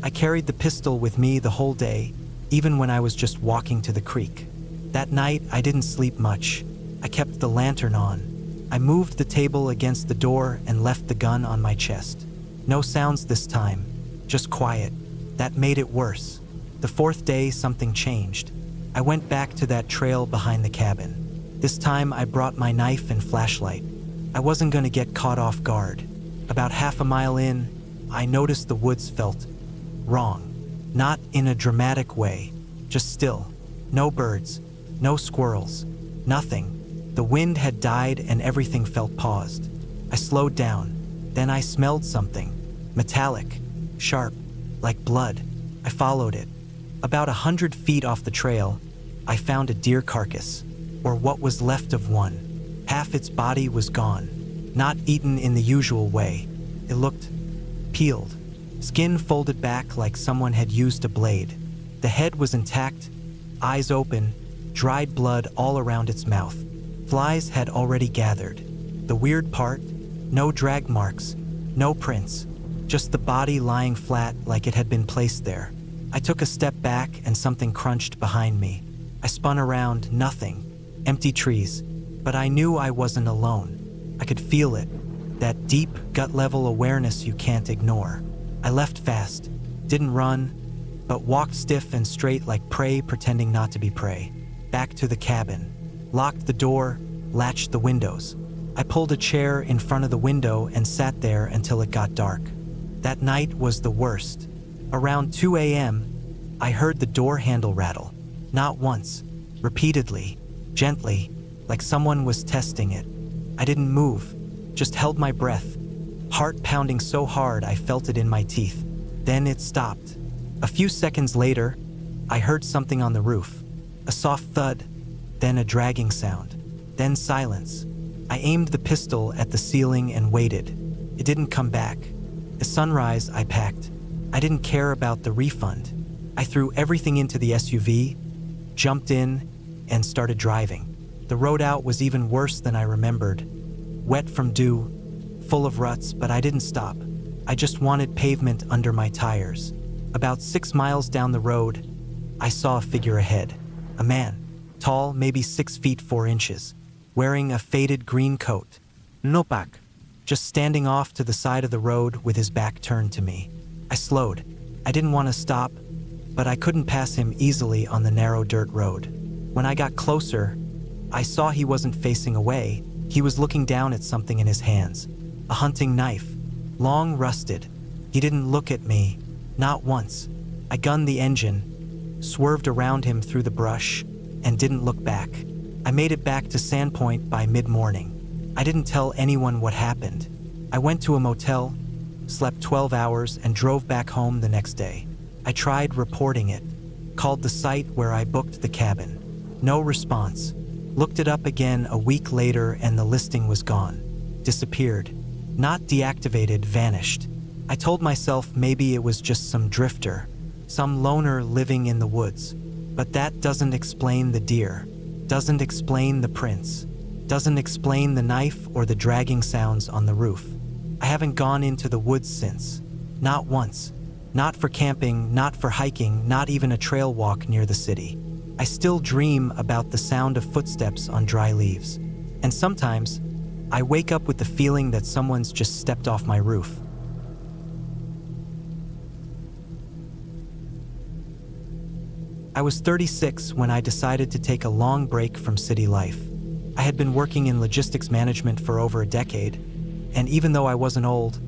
I carried the pistol with me the whole day, even when I was just walking to the creek. That night, I didn't sleep much. I kept the lantern on. I moved the table against the door and left the gun on my chest. No sounds this time, just quiet. That made it worse. The fourth day, something changed. I went back to that trail behind the cabin. This time I brought my knife and flashlight. I wasn't going to get caught off guard. About half a mile in, I noticed the woods felt wrong. Not in a dramatic way, just still. No birds, no squirrels, nothing. The wind had died and everything felt paused. I slowed down. Then I smelled something. Metallic, sharp, like blood. I followed it. About 100 feet off the trail, I found a deer carcass, or what was left of one. Half its body was gone, not eaten in the usual way. It looked peeled, skin folded back like someone had used a blade. The head was intact, eyes open, dried blood all around its mouth. Flies had already gathered. The weird part, no drag marks, no prints, just the body lying flat like it had been placed there. I took a step back and something crunched behind me. I spun around, nothing, empty trees, but I knew I wasn't alone. I could feel it, that deep, gut-level awareness you can't ignore. I left fast, didn't run, but walked stiff and straight like prey pretending not to be prey. Back to the cabin, locked the door, latched the windows. I pulled a chair in front of the window and sat there until it got dark. That night was the worst. Around 2 a.m., I heard the door handle rattle. Not once, repeatedly, gently, like someone was testing it. I didn't move, just held my breath, heart pounding so hard I felt it in my teeth. Then it stopped. A few seconds later, I heard something on the roof. A soft thud, then a dragging sound, then silence. I aimed the pistol at the ceiling and waited. It didn't come back. At sunrise, I packed. I didn't care about the refund. I threw everything into the SUV, jumped in, and started driving. The road out was even worse than I remembered. Wet from dew, full of ruts, but I didn't stop. I just wanted pavement under my tires. About 6 miles down the road, I saw a figure ahead. A man, tall, maybe 6 feet 4 inches, wearing a faded green coat. No pack, just standing off to the side of the road with his back turned to me. I slowed. I didn't want to stop, but I couldn't pass him easily on the narrow dirt road. When I got closer, I saw he wasn't facing away. He was looking down at something in his hands. A hunting knife, long rusted. He didn't look at me, not once. I gunned the engine, swerved around him through the brush, and didn't look back. I made it back to Sandpoint by mid-morning. I didn't tell anyone what happened. I went to a motel, slept 12 hours, and drove back home the next day. I tried reporting it, called the site where I booked the cabin. No response. Looked it up again a week later and the listing was gone. Disappeared. Not deactivated, vanished. I told myself maybe it was just some drifter, some loner living in the woods. But that doesn't explain the deer, doesn't explain the prints, doesn't explain the knife or the dragging sounds on the roof. I haven't gone into the woods since. Not once. Not for camping, not for hiking, not even a trail walk near the city. I still dream about the sound of footsteps on dry leaves. And sometimes, I wake up with the feeling that someone's just stepped off my roof. I was 36 when I decided to take a long break from city life. I had been working in logistics management for over a decade, and even though I wasn't old,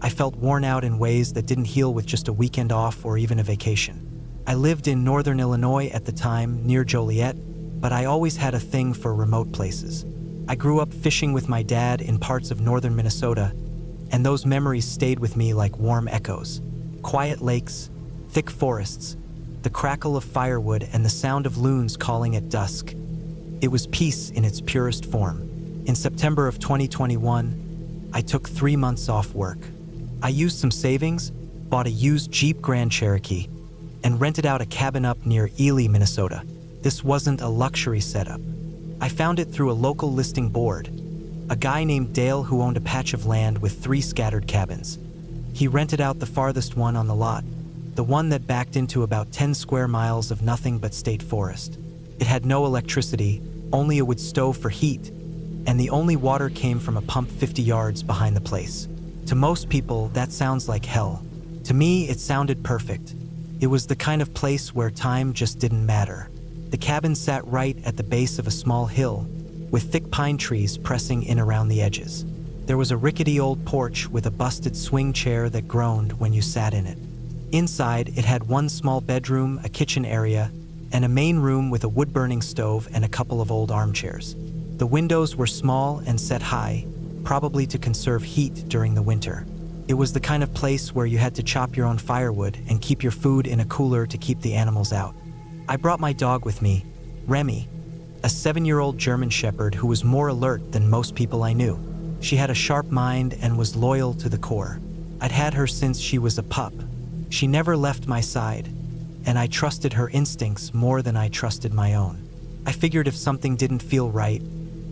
I felt worn out in ways that didn't heal with just a weekend off or even a vacation. I lived in northern Illinois at the time, near Joliet, but I always had a thing for remote places. I grew up fishing with my dad in parts of northern Minnesota, and those memories stayed with me like warm echoes. Quiet lakes, thick forests, the crackle of firewood, and the sound of loons calling at dusk. It was peace in its purest form. In September of 2021, I took 3 months off work. I used some savings, bought a used Jeep Grand Cherokee, and rented out a cabin up near Eerie, Minnesota. This wasn't a luxury setup. I found it through a local listing board, a guy named Dale who owned a patch of land with 3 scattered cabins. He rented out the farthest one on the lot, the one that backed into about 10 square miles of nothing but state forest. It had no electricity, only a wood stove for heat, and the only water came from a pump 50 yards behind the place. To most people, that sounds like hell. To me, it sounded perfect. It was the kind of place where time just didn't matter. The cabin sat right at the base of a small hill, with thick pine trees pressing in around the edges. There was a rickety old porch with a busted swing chair that groaned when you sat in it. Inside, it had one small bedroom, a kitchen area, and a main room with a wood-burning stove and a couple of old armchairs. The windows were small and set high, probably to conserve heat during the winter. It was the kind of place where you had to chop your own firewood and keep your food in a cooler to keep the animals out. I brought my dog with me, Remy, a 7-year-old German Shepherd who was more alert than most people I knew. She had a sharp mind and was loyal to the core. I'd had her since she was a pup. She never left my side, and I trusted her instincts more than I trusted my own. I figured if something didn't feel right,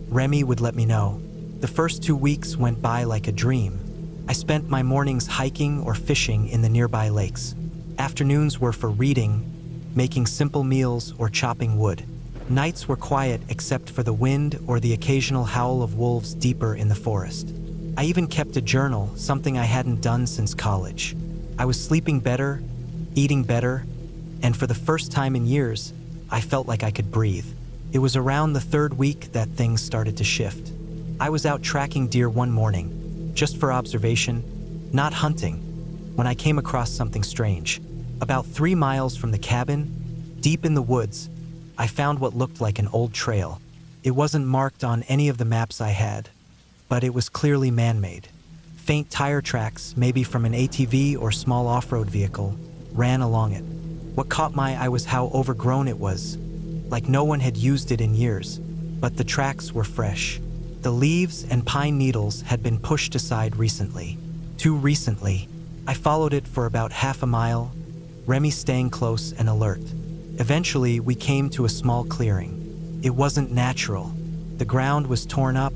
Remy would let me know. The first 2 weeks went by like a dream. I spent my mornings hiking or fishing in the nearby lakes. Afternoons were for reading, making simple meals, or chopping wood. Nights were quiet except for the wind or the occasional howl of wolves deeper in the forest. I even kept a journal, something I hadn't done since college. I was sleeping better, eating better, and for the first time in years, I felt like I could breathe. It was around the 3rd week that things started to shift. I was out tracking deer one morning, just for observation, not hunting, when I came across something strange. About 3 miles from the cabin, deep in the woods, I found what looked like an old trail. It wasn't marked on any of the maps I had, but it was clearly man-made. Faint tire tracks, maybe from an ATV or small off-road vehicle, ran along it. What caught my eye was how overgrown it was, like no one had used it in years, but the tracks were fresh. The leaves and pine needles had been pushed aside recently. Too recently. I followed it for about half a mile, Remy staying close and alert. Eventually, we came to a small clearing. It wasn't natural. The ground was torn up,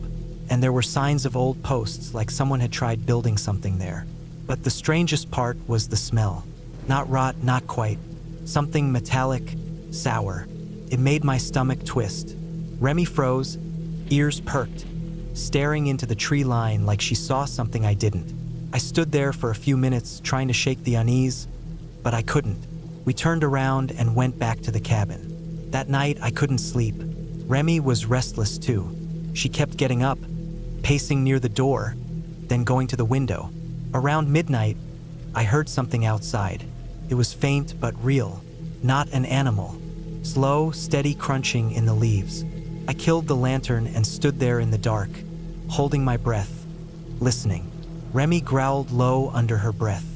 and there were signs of old posts like someone had tried building something there. But the strangest part was the smell. Not rot, not quite. Something metallic, sour. It made my stomach twist. Remy froze, ears perked, staring into the tree line like she saw something I didn't. I stood there for a few minutes trying to shake the unease, but I couldn't. We turned around and went back to the cabin. That night, I couldn't sleep. Remy was restless too. She kept getting up, pacing near the door, then going to the window. Around midnight, I heard something outside. It was faint but real, not an animal. Slow, steady crunching in the leaves. I killed the lantern and stood there in the dark, holding my breath, listening. Remy growled low under her breath.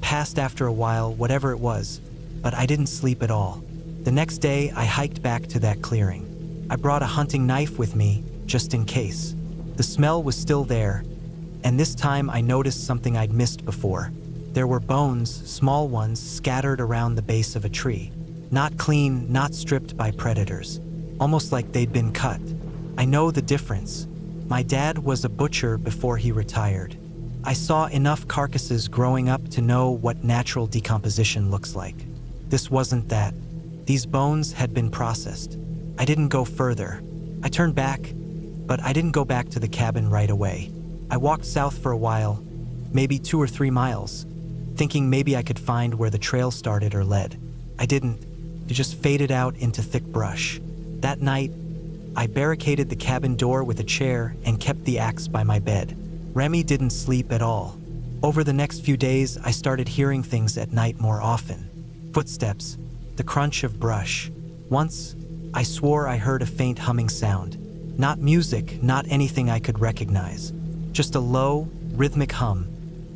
Passed after a while, whatever it was, but I didn't sleep at all. The next day, I hiked back to that clearing. I brought a hunting knife with me, just in case. The smell was still there, and this time I noticed something I'd missed before. There were bones, small ones, scattered around the base of a tree. Not clean, not stripped by predators. Almost like they'd been cut. I know the difference. My dad was a butcher before he retired. I saw enough carcasses growing up to know what natural decomposition looks like. This wasn't that. These bones had been processed. I didn't go further. I turned back, but I didn't go back to the cabin right away. I walked south for a while, maybe 2 or 3 miles, thinking maybe I could find where the trail started or led. I didn't. It just faded out into thick brush. That night, I barricaded the cabin door with a chair and kept the axe by my bed. Remy didn't sleep at all. Over the next few days, I started hearing things at night more often. Footsteps, the crunch of brush. Once, I swore I heard a faint humming sound. Not music, not anything I could recognize. Just a low, rhythmic hum,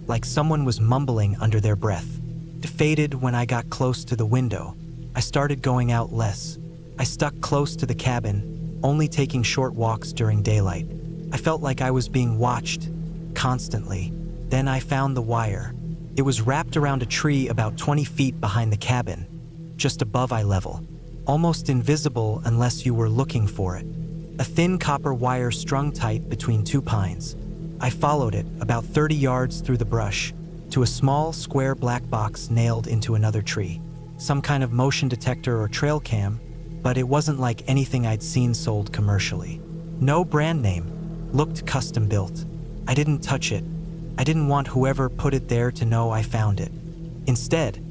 like someone was mumbling under their breath. It faded when I got close to the window. I started going out less. I stuck close to the cabin, only taking short walks during daylight. I felt like I was being watched, constantly. Then I found the wire. It was wrapped around a tree about 20 feet behind the cabin, just above eye level. Almost invisible unless you were looking for it. A thin copper wire strung tight between 2 pines. I followed it about 30 yards through the brush to a small, square black box nailed into another tree. Some kind of motion detector or trail cam, but it wasn't like anything I'd seen sold commercially. No brand name. Looked custom built. I didn't touch it. I didn't want whoever put it there to know I found it. Instead,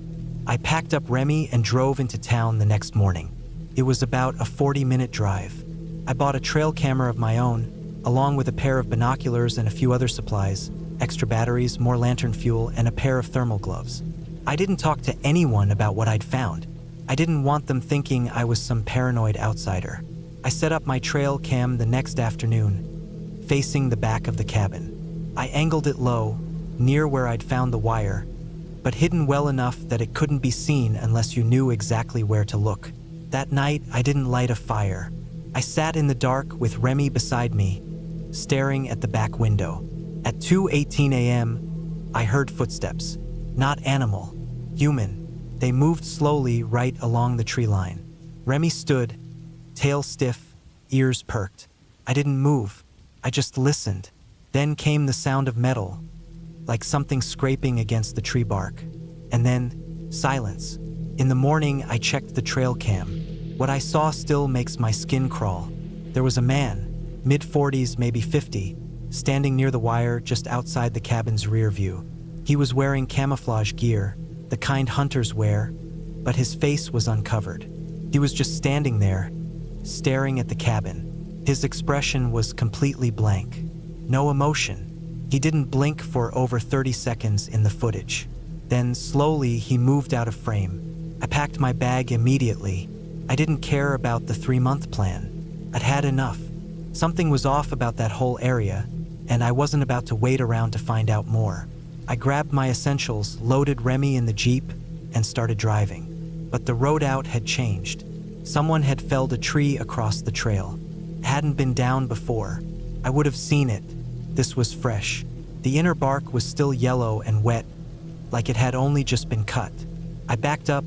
I packed up Remy and drove into town the next morning. It was about a 40-minute drive. I bought a trail camera of my own, along with a pair of binoculars and a few other supplies, extra batteries, more lantern fuel, and a pair of thermal gloves. I didn't talk to anyone about what I'd found. I didn't want them thinking I was some paranoid outsider. I set up my trail cam the next afternoon, facing the back of the cabin. I angled it low, near where I'd found the wire, but hidden well enough that it couldn't be seen unless you knew exactly where to look. That night, I didn't light a fire. I sat in the dark with Remy beside me, staring at the back window. At 2:18 a.m., I heard footsteps. Not animal, human. They moved slowly right along the tree line. Remy stood, tail stiff, ears perked. I didn't move. I just listened. Then came the sound of metal, like something scraping against the tree bark. And then, silence. In the morning, I checked the trail cam. What I saw still makes my skin crawl. There was a man, mid-40s, maybe 50, standing near the wire just outside the cabin's rear view. He was wearing camouflage gear, the kind hunters wear, but his face was uncovered. He was just standing there, staring at the cabin. His expression was completely blank. No emotion. He didn't blink for over 30 seconds in the footage. Then, slowly, he moved out of frame. I packed my bag immediately. I didn't care about the 3-month plan. I'd had enough. Something was off about that whole area, and I wasn't about to wait around to find out more. I grabbed my essentials, loaded Remy in the Jeep, and started driving. But the road out had changed. Someone had felled a tree across the trail. It hadn't been down before. I would have seen it. This was fresh. The inner bark was still yellow and wet, like it had only just been cut. I backed up,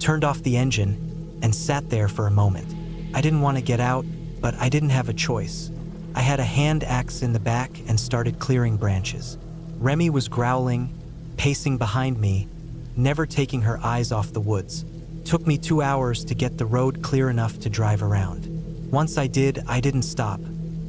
turned off the engine, and sat there for a moment. I didn't want to get out, but I didn't have a choice. I had a hand axe in the back and started clearing branches. Remy was growling, pacing behind me, never taking her eyes off the woods. It took me 2 hours to get the road clear enough to drive around. Once I did, I didn't stop.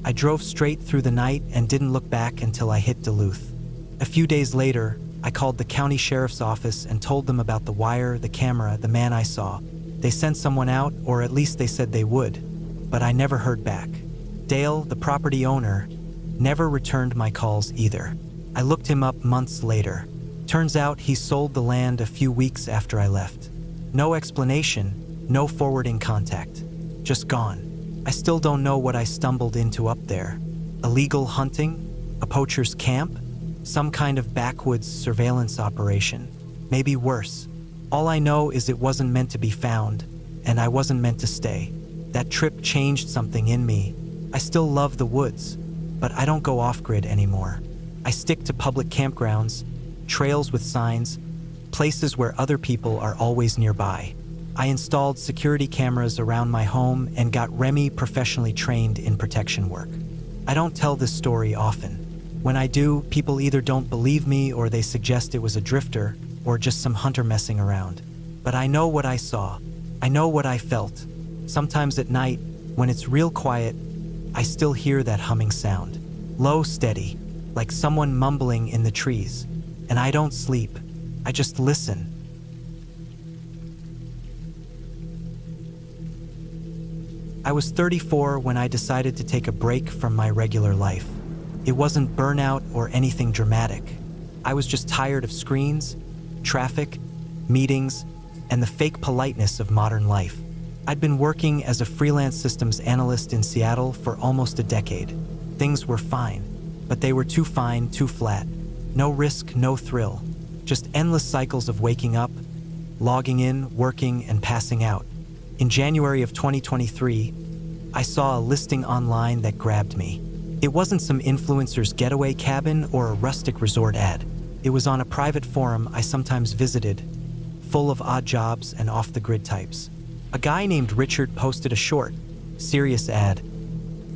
I drove straight through the night and didn't look back until I hit Duluth. A few days later, I called the county sheriff's office and told them about the wire, the camera, the man I saw. They sent someone out, or at least they said they would, but I never heard back. Dale, the property owner, never returned my calls either. I looked him up months later. Turns out he sold the land a few weeks after I left. No explanation, no forwarding contact. Just gone. I still don't know what I stumbled into up there. Illegal hunting? A poacher's camp? Some kind of backwoods surveillance operation? Maybe worse. All I know is it wasn't meant to be found, and I wasn't meant to stay. That trip changed something in me. I still love the woods, but I don't go off-grid anymore. I stick to public campgrounds, trails with signs, places where other people are always nearby. I installed security cameras around my home and got Remy professionally trained in protection work. I don't tell this story often. When I do, people either don't believe me or they suggest it was a drifter or just some hunter messing around. But I know what I saw. I know what I felt. Sometimes at night, when it's real quiet, I still hear that humming sound. Low, steady, like someone mumbling in the trees. And I don't sleep. I just listen. I was 34 when I decided to take a break from my regular life. It wasn't burnout or anything dramatic. I was just tired of screens, traffic, meetings, and the fake politeness of modern life. I'd been working as a freelance systems analyst in Seattle for almost a decade. Things were fine, but they were too fine, too flat. No risk, no thrill. Just endless cycles of waking up, logging in, working, and passing out. In January of 2023, I saw a listing online that grabbed me. It wasn't some influencer's getaway cabin or a rustic resort ad. It was on a private forum I sometimes visited, full of odd jobs and off-the-grid types. A guy named Richard posted a short, serious ad.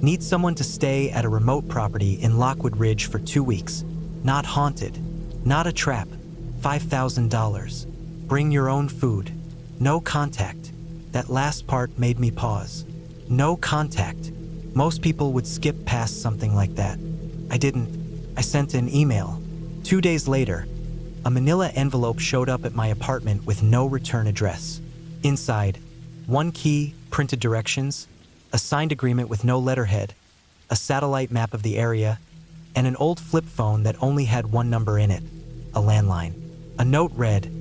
Need someone to stay at a remote property in Lockwood Ridge for 2 weeks. Not haunted. Not a trap. $5,000. Bring your own food. No contact. That last part made me pause. No contact. Most people would skip past something like that. I didn't. I sent an email. 2 days later, a manila envelope showed up at my apartment with no return address. Inside, one key, printed directions, a signed agreement with no letterhead, a satellite map of the area, and an old flip phone that only had one number in it, a landline. A note read,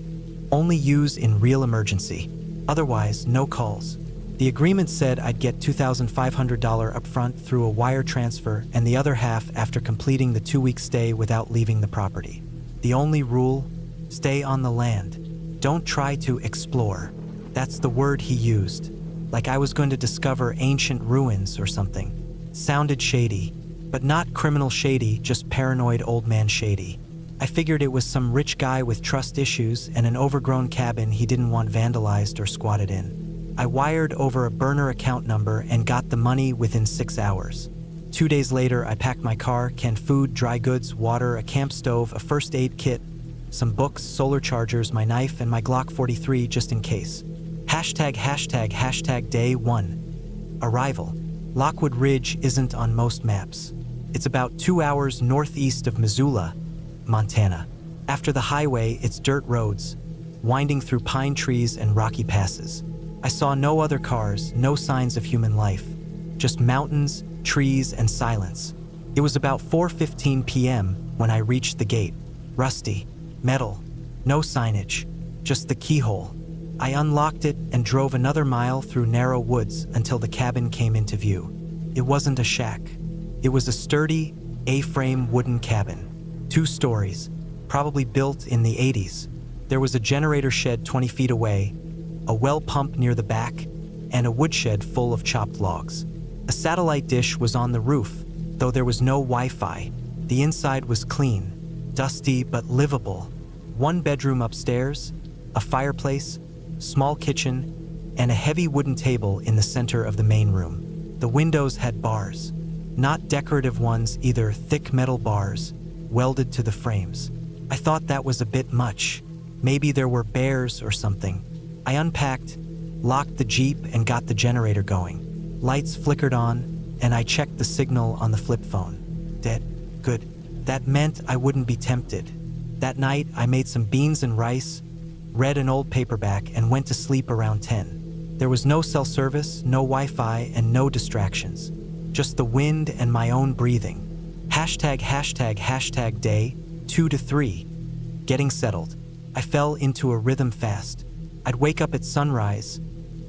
"Only use in real emergency. Otherwise, no calls." The agreement said I'd get $2,500 upfront through a wire transfer and the other half after completing the 2-week stay without leaving the property. The only rule? Stay on the land. Don't try to explore. That's the word he used. Like I was going to discover ancient ruins or something. Sounded shady, but not criminal shady, just paranoid old man shady. I figured it was some rich guy with trust issues and an overgrown cabin he didn't want vandalized or squatted in. I wired over a burner account number and got the money within 6 hours. 2 days later, I packed my car, canned food, dry goods, water, a camp stove, a first aid kit, some books, solar chargers, my knife, and my Glock 43 just in case. #####day 1. Arrival. Lockwood Ridge isn't on most maps. It's about 2 hours northeast of Missoula, Montana. After the highway, it's dirt roads, winding through pine trees and rocky passes. I saw no other cars, no signs of human life, just mountains, trees, and silence. It was about 4:15 p.m. when I reached the gate. Rusty, metal, no signage, just the keyhole. I unlocked it and drove another mile through narrow woods until the cabin came into view. It wasn't a shack. It was a sturdy, A-frame wooden cabin. 2 stories, probably built in the 80s. There was a generator shed 20 feet away, a well pump near the back, and a woodshed full of chopped logs. A satellite dish was on the roof, though there was no Wi-Fi. The inside was clean, dusty but livable. 1 bedroom upstairs, a fireplace, small kitchen, and a heavy wooden table in the center of the main room. The windows had bars, not decorative ones either, thick metal bars, welded to the frames. I thought that was a bit much. Maybe there were bears or something. I unpacked, locked the Jeep, and got the generator going. Lights flickered on, and I checked the signal on the flip phone. Dead. Good. That meant I wouldn't be tempted. That night, I made some beans and rice, read an old paperback, and went to sleep around 10. There was no cell service, no Wi-Fi, and no distractions. Just the wind and my own breathing. ####day 2 to 3. Getting settled. I fell into a rhythm fast. I'd wake up at sunrise,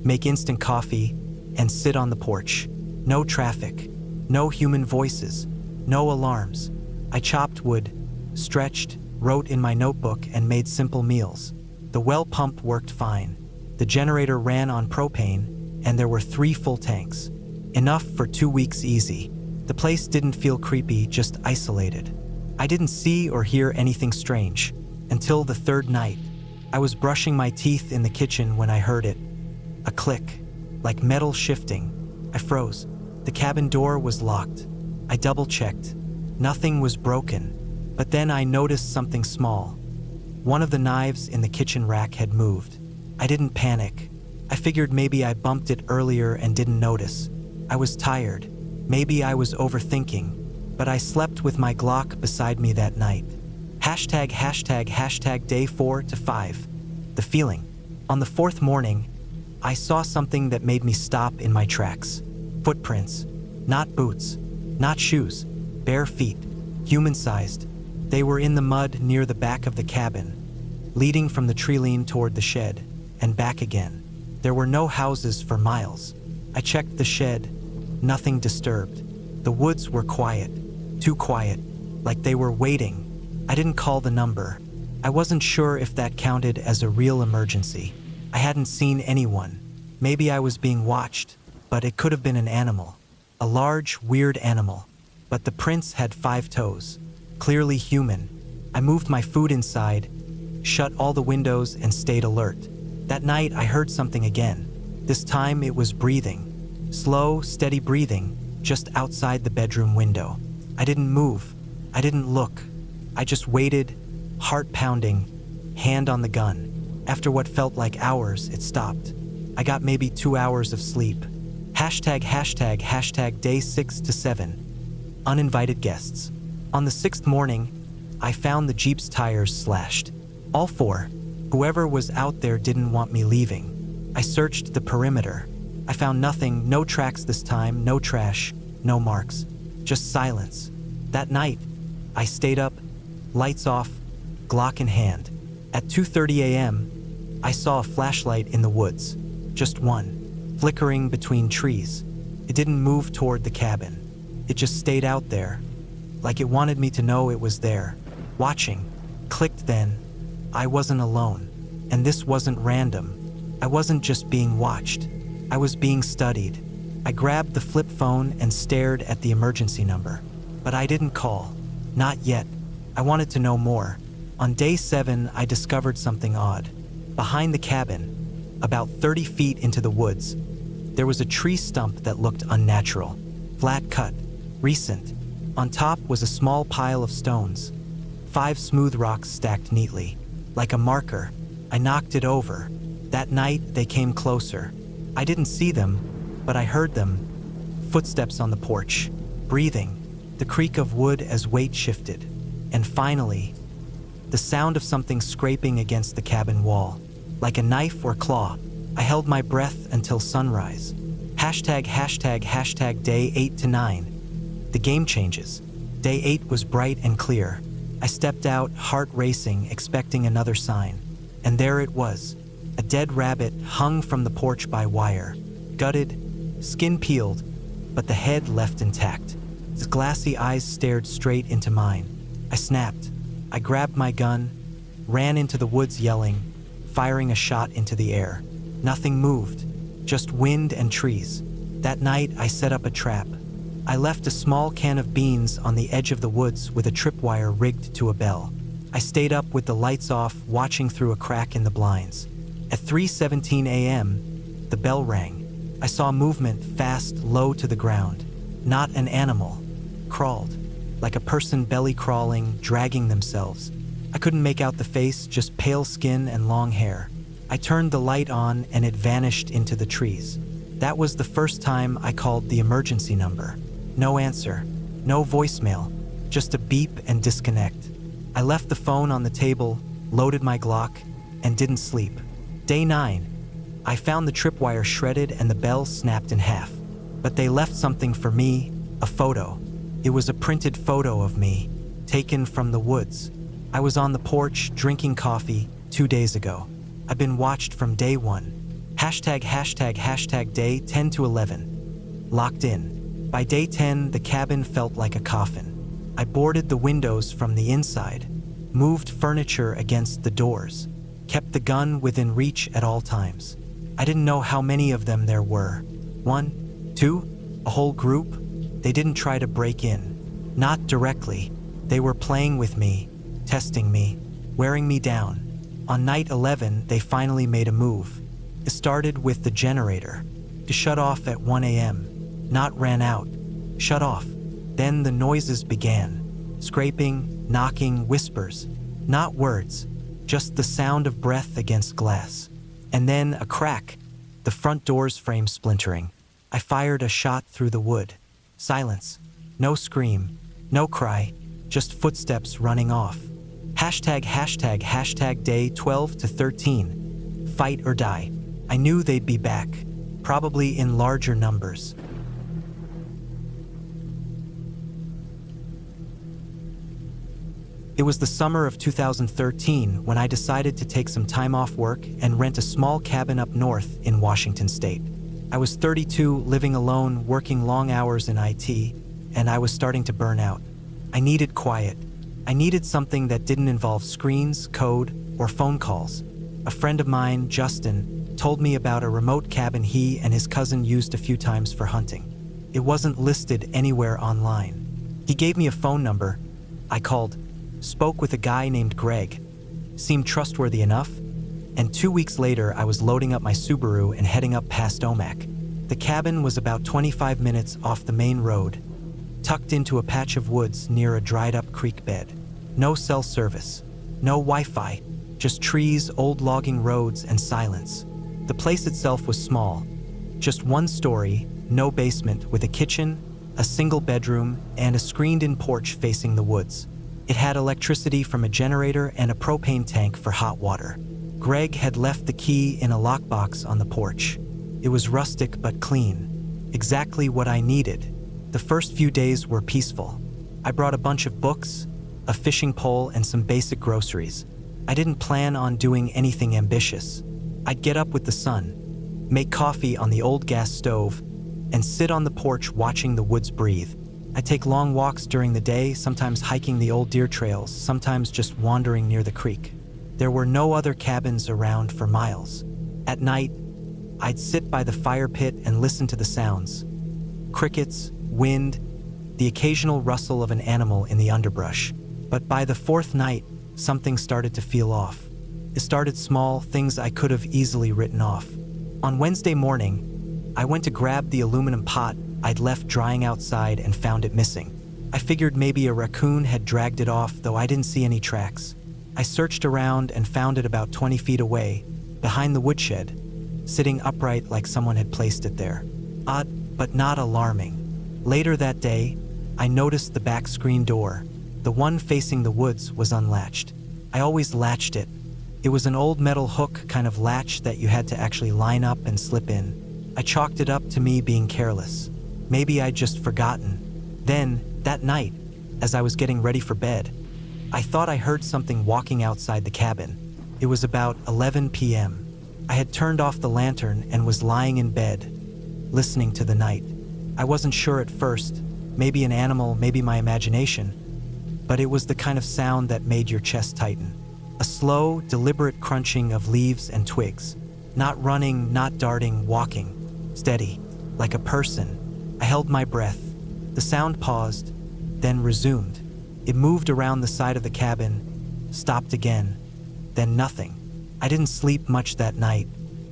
make instant coffee, and sit on the porch. No traffic, no human voices, no alarms. I chopped wood, stretched, wrote in my notebook, and made simple meals. The well pump worked fine. The generator ran on propane, and there were 3 full tanks. Enough for 2 weeks easy. The place didn't feel creepy, just isolated. I didn't see or hear anything strange until the 3rd night. I was brushing my teeth in the kitchen when I heard it. A click, like metal shifting. I froze. The cabin door was locked. I double-checked. Nothing was broken. But then I noticed something small. One of the knives in the kitchen rack had moved. I didn't panic. I figured maybe I bumped it earlier and didn't notice. I was tired. Maybe I was overthinking. But I slept with my Glock beside me that night. ###day 4 to 5. The feeling. On the 4th morning, I saw something that made me stop in my tracks. Footprints. Not boots. Not shoes. Bare feet. Human-sized. They were in the mud near the back of the cabin, leading from the treeline toward the shed, and back again. There were no houses for miles. I checked the shed. Nothing disturbed. The woods were quiet. Too quiet. Like they were waiting. I didn't call the number. I wasn't sure if that counted as a real emergency. I hadn't seen anyone. Maybe I was being watched, but it could have been an animal. A large, weird animal. But the prints had 5 toes. Clearly human. I moved my food inside, shut all the windows, and stayed alert. That night, I heard something again. This time, it was breathing. Slow, steady breathing, just outside the bedroom window. I didn't move. I didn't look. I just waited, heart pounding, hand on the gun. After what felt like hours, it stopped. I got maybe 2 hours of sleep. ###day 6 to 7. Uninvited guests. On the 6th morning, I found the Jeep's tires slashed. All 4. Whoever was out there didn't want me leaving. I searched the perimeter. I found nothing, no tracks this time, no trash, no marks, just silence. That night, I stayed up, lights off, Glock in hand. At 2:30 a.m., I saw a flashlight in the woods, just one, flickering between trees. It didn't move toward the cabin. It just stayed out there, like it wanted me to know it was there, watching. Clicked then. I wasn't alone. And this wasn't random. I wasn't just being watched. I was being studied. I grabbed the flip phone and stared at the emergency number. But I didn't call. Not yet. I wanted to know more. On day 7, I discovered something odd. Behind the cabin, about 30 feet into the woods, there was a tree stump that looked unnatural. Flat cut, recent. On top was a small pile of stones. 5 smooth rocks stacked neatly. Like a marker, I knocked it over. That night, they came closer. I didn't see them, but I heard them. Footsteps on the porch, breathing, the creak of wood as weight shifted. And finally, the sound of something scraping against the cabin wall. Like a knife or claw, I held my breath until sunrise. ####day 8 to 9. The game changes. Day 8 was bright and clear. I stepped out, heart racing, expecting another sign. And there it was. A dead rabbit hung from the porch by wire. Gutted, skin peeled, but the head left intact. His glassy eyes stared straight into mine. I snapped. I grabbed my gun, ran into the woods yelling, firing a shot into the air. Nothing moved, just wind and trees. That night, I set up a trap. I left a small can of beans on the edge of the woods with a tripwire rigged to a bell. I stayed up with the lights off, watching through a crack in the blinds. At 3:17 a.m., the bell rang. I saw movement, fast, low to the ground. Not an animal. Crawled. Like a person belly crawling, dragging themselves. I couldn't make out the face, just pale skin and long hair. I turned the light on and it vanished into the trees. That was the first time I called the emergency number. No answer, no voicemail, just a beep and disconnect. I left the phone on the table, loaded my Glock, and didn't sleep. Day 9, I found the tripwire shredded and the bell snapped in half. But they left something for me, a photo. It was a printed photo of me, taken from the woods. I was on the porch drinking coffee 2 days ago. I've been watched from day 1. ###day 10 to 11. Locked in. By day 10, the cabin felt like a coffin. I boarded the windows from the inside, moved furniture against the doors, kept the gun within reach at all times. I didn't know how many of them there were. 1, 2, a whole group? They didn't try to break in. Not directly. They were playing with me, testing me, wearing me down. On night 11, they finally made a move. It started with the generator. It shut off at 1 a.m. Not ran out. Shut off. Then the noises began. Scraping, knocking, whispers. Not words, just the sound of breath against glass. And then a crack, the front door's frame splintering. I fired a shot through the wood. Silence. No scream, no cry, just footsteps running off. ###day 12 to 13. Fight or die. I knew they'd be back, probably in larger numbers. It was the summer of 2013 when I decided to take some time off work and rent a small cabin up north in Washington state. I was 32, living alone, working long hours in IT, and I was starting to burn out. I needed quiet. I needed something that didn't involve screens, code, or phone calls. A friend of mine, Justin, told me about a remote cabin he and his cousin used a few times for hunting. It wasn't listed anywhere online. He gave me a phone number. I called, spoke with a guy named Greg, seemed trustworthy enough, and 2 weeks later I was loading up my Subaru and heading up past Omak. The cabin was about 25 minutes off the main road, tucked into a patch of woods near a dried-up creek bed. No cell service, no Wi-Fi, just trees, old logging roads, and silence. The place itself was small, just 1 story, no basement, with a kitchen, a single bedroom, and a screened-in porch facing the woods. It had electricity from a generator and a propane tank for hot water. Greg had left the key in a lockbox on the porch. It was rustic but clean, exactly what I needed. The first few days were peaceful. I brought a bunch of books, a fishing pole, and some basic groceries. I didn't plan on doing anything ambitious. I'd get up with the sun, make coffee on the old gas stove, and sit on the porch watching the woods breathe. I'd take long walks during the day, sometimes hiking the old deer trails, sometimes just wandering near the creek. There were no other cabins around for miles. At night, I'd sit by the fire pit and listen to the sounds. Crickets, wind, the occasional rustle of an animal in the underbrush. But by the fourth night, something started to feel off. It started small, things I could have easily written off. On Wednesday morning, I went to grab the aluminum pot I'd left drying outside and found it missing. I figured maybe a raccoon had dragged it off, though I didn't see any tracks. I searched around and found it about 20 feet away, behind the woodshed, sitting upright like someone had placed it there. Odd, but not alarming. Later that day, I noticed the back screen door. The one facing the woods was unlatched. I always latched it. It was an old metal hook kind of latch that you had to actually line up and slip in. I chalked it up to me being careless. Maybe I'd just forgotten. Then, that night, as I was getting ready for bed, I thought I heard something walking outside the cabin. It was about 11 p.m. I had turned off the lantern and was lying in bed, listening to the night. I wasn't sure at first, maybe an animal, maybe my imagination, but it was the kind of sound that made your chest tighten. A slow, deliberate crunching of leaves and twigs. Not running, not darting, walking. Steady, like a person. I held my breath. The sound paused, then resumed. It moved around the side of the cabin, stopped again, then nothing. I didn't sleep much that night.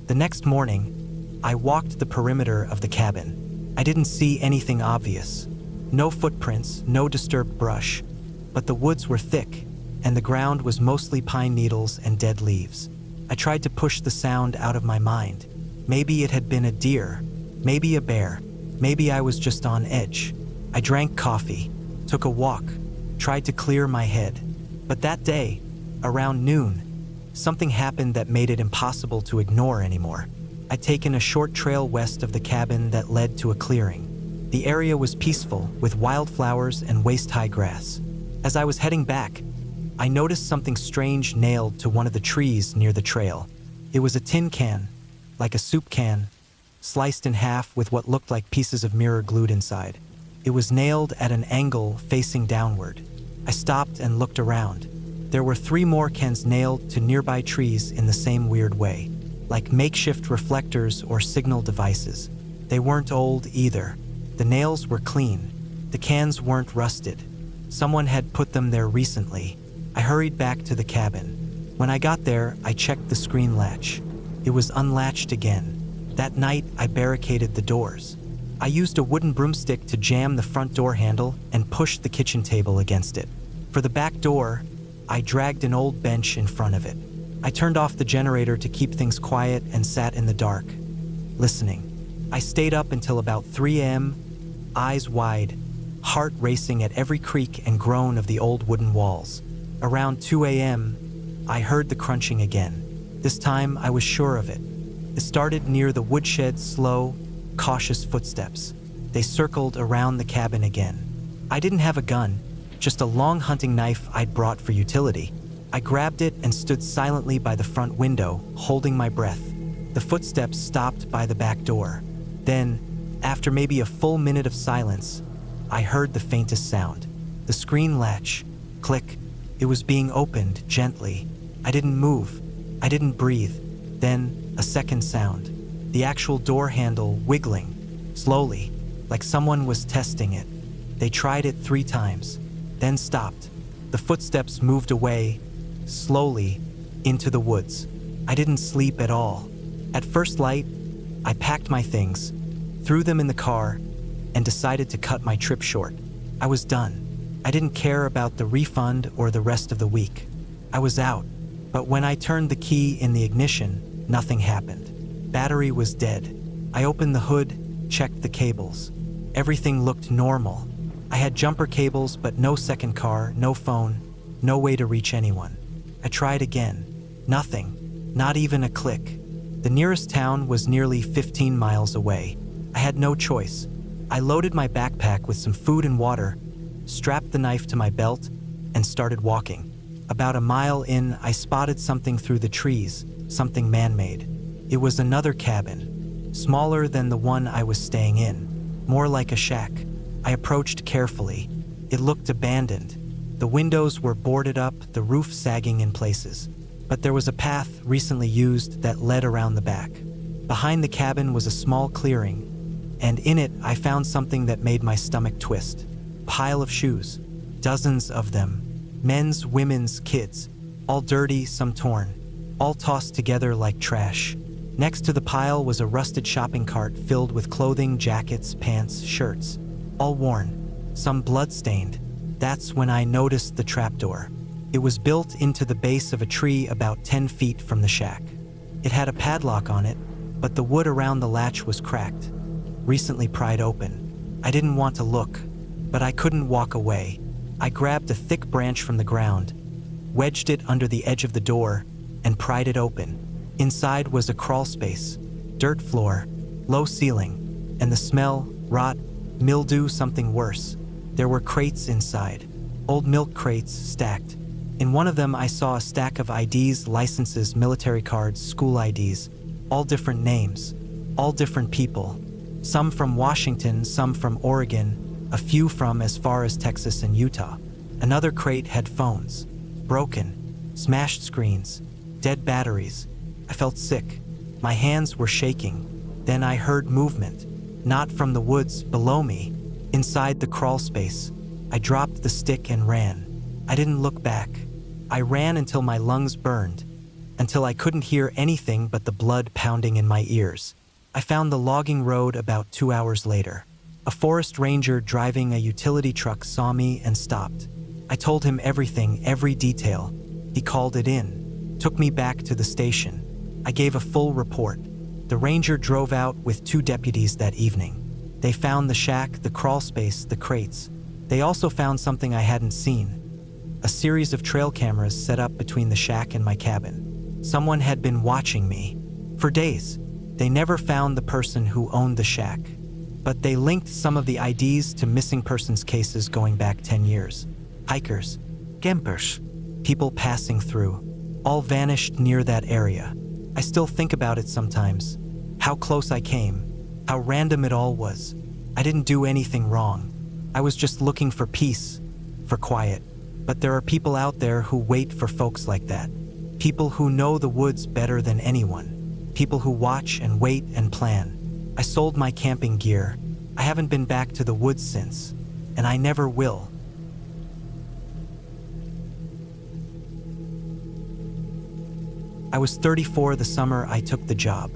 The next morning, I walked the perimeter of the cabin. I didn't see anything obvious. No footprints, no disturbed brush, but the woods were thick, and the ground was mostly pine needles and dead leaves. I tried to push the sound out of my mind. Maybe it had been a deer, maybe a bear, maybe I was just on edge. I drank coffee, took a walk, tried to clear my head. But that day, around noon, something happened that made it impossible to ignore anymore. I'd taken a short trail west of the cabin that led to a clearing. The area was peaceful, with wildflowers and waist-high grass. As I was heading back, I noticed something strange nailed to one of the trees near the trail. It was a tin can, like a soup can, sliced in half with what looked like pieces of mirror glued inside. It was nailed at an angle facing downward. I stopped and looked around. There were 3 more cans nailed to nearby trees in the same weird way, like makeshift reflectors or signal devices. They weren't old either. The nails were clean. The cans weren't rusted. Someone had put them there recently. I hurried back to the cabin. When I got there, I checked the screen latch. It was unlatched again. That night, I barricaded the doors. I used a wooden broomstick to jam the front door handle and pushed the kitchen table against it. For the back door, I dragged an old bench in front of it. I turned off the generator to keep things quiet and sat in the dark, listening. I stayed up until about 3 a.m., eyes wide, heart racing at every creak and groan of the old wooden walls. Around 2 a.m., I heard the crunching again. This time, I was sure of it. It started near the woodshed's slow, cautious footsteps. They circled around the cabin again. I didn't have a gun, just a long hunting knife I'd brought for utility. I grabbed it and stood silently by the front window, holding my breath. The footsteps stopped by the back door. Then, after maybe a full minute of silence, I heard the faintest sound. The screen latch. Click. It was being opened gently. I didn't move. I didn't breathe. Then, a second sound. The actual door handle wiggling, slowly, like someone was testing it. They tried it 3 times, then stopped. The footsteps moved away, slowly, into the woods. I didn't sleep at all. At first light, I packed my things, threw them in the car, and decided to cut my trip short. I was done. I didn't care about the refund or the rest of the week. I was out. But when I turned the key in the ignition, nothing happened. Battery was dead. I opened the hood, checked the cables. Everything looked normal. I had jumper cables, but no second car, no phone, no way to reach anyone. I tried again. Nothing. Not even a click. The nearest town was nearly 15 miles away. I had no choice. I loaded my backpack with some food and water, strapped the knife to my belt, and started walking. About a mile in, I spotted something through the trees, something man-made. It was another cabin, smaller than the one I was staying in, more like a shack. I approached carefully. It looked abandoned. The windows were boarded up, the roof sagging in places. But there was a path recently used that led around the back. Behind the cabin was a small clearing, and in it I found something that made my stomach twist. Pile of shoes, dozens of them, men's, women's, kids, all dirty, some torn, all tossed together like trash. Next to the pile was a rusted shopping cart filled with clothing, jackets, pants, shirts, all worn, some blood-stained. That's when I noticed the trapdoor. It was built into the base of a tree about 10 feet from the shack. It had a padlock on it, but the wood around the latch was cracked, recently pried open. I didn't want to look, but I couldn't walk away. I grabbed a thick branch from the ground, wedged it under the edge of the door, and pried it open. Inside was a crawl space, dirt floor, low ceiling, and the smell, rot, mildew, something worse. There were crates inside, old milk crates stacked. In one of them I saw a stack of IDs, licenses, military cards, school IDs, all different names, all different people. Some from Washington, some from Oregon, a few from as far as Texas and Utah. Another crate had phones, broken, smashed screens, dead batteries. I felt sick. My hands were shaking. Then I heard movement, not from the woods below me, inside the crawl space. I dropped the stick and ran. I didn't look back. I ran until my lungs burned, until I couldn't hear anything but the blood pounding in my ears. I found the logging road about 2 hours later. A forest ranger driving a utility truck saw me and stopped. I told him everything, every detail. He called it in, took me back to the station. I gave a full report. The ranger drove out with 2 deputies that evening. They found the shack, the crawl space, the crates. They also found something I hadn't seen. A series of trail cameras set up between the shack and my cabin. Someone had been watching me. For days, they never found the person who owned the shack. But they linked some of the IDs to missing persons cases going back 10 years. Hikers, campers, people passing through, all vanished near that area. I still think about it sometimes. How close I came, how random it all was. I didn't do anything wrong. I was just looking for peace, for quiet. But there are people out there who wait for folks like that. People who know the woods better than anyone. People who watch and wait and plan. I sold my camping gear. I haven't been back to the woods since, and I never will. I was 34 the summer I took the job.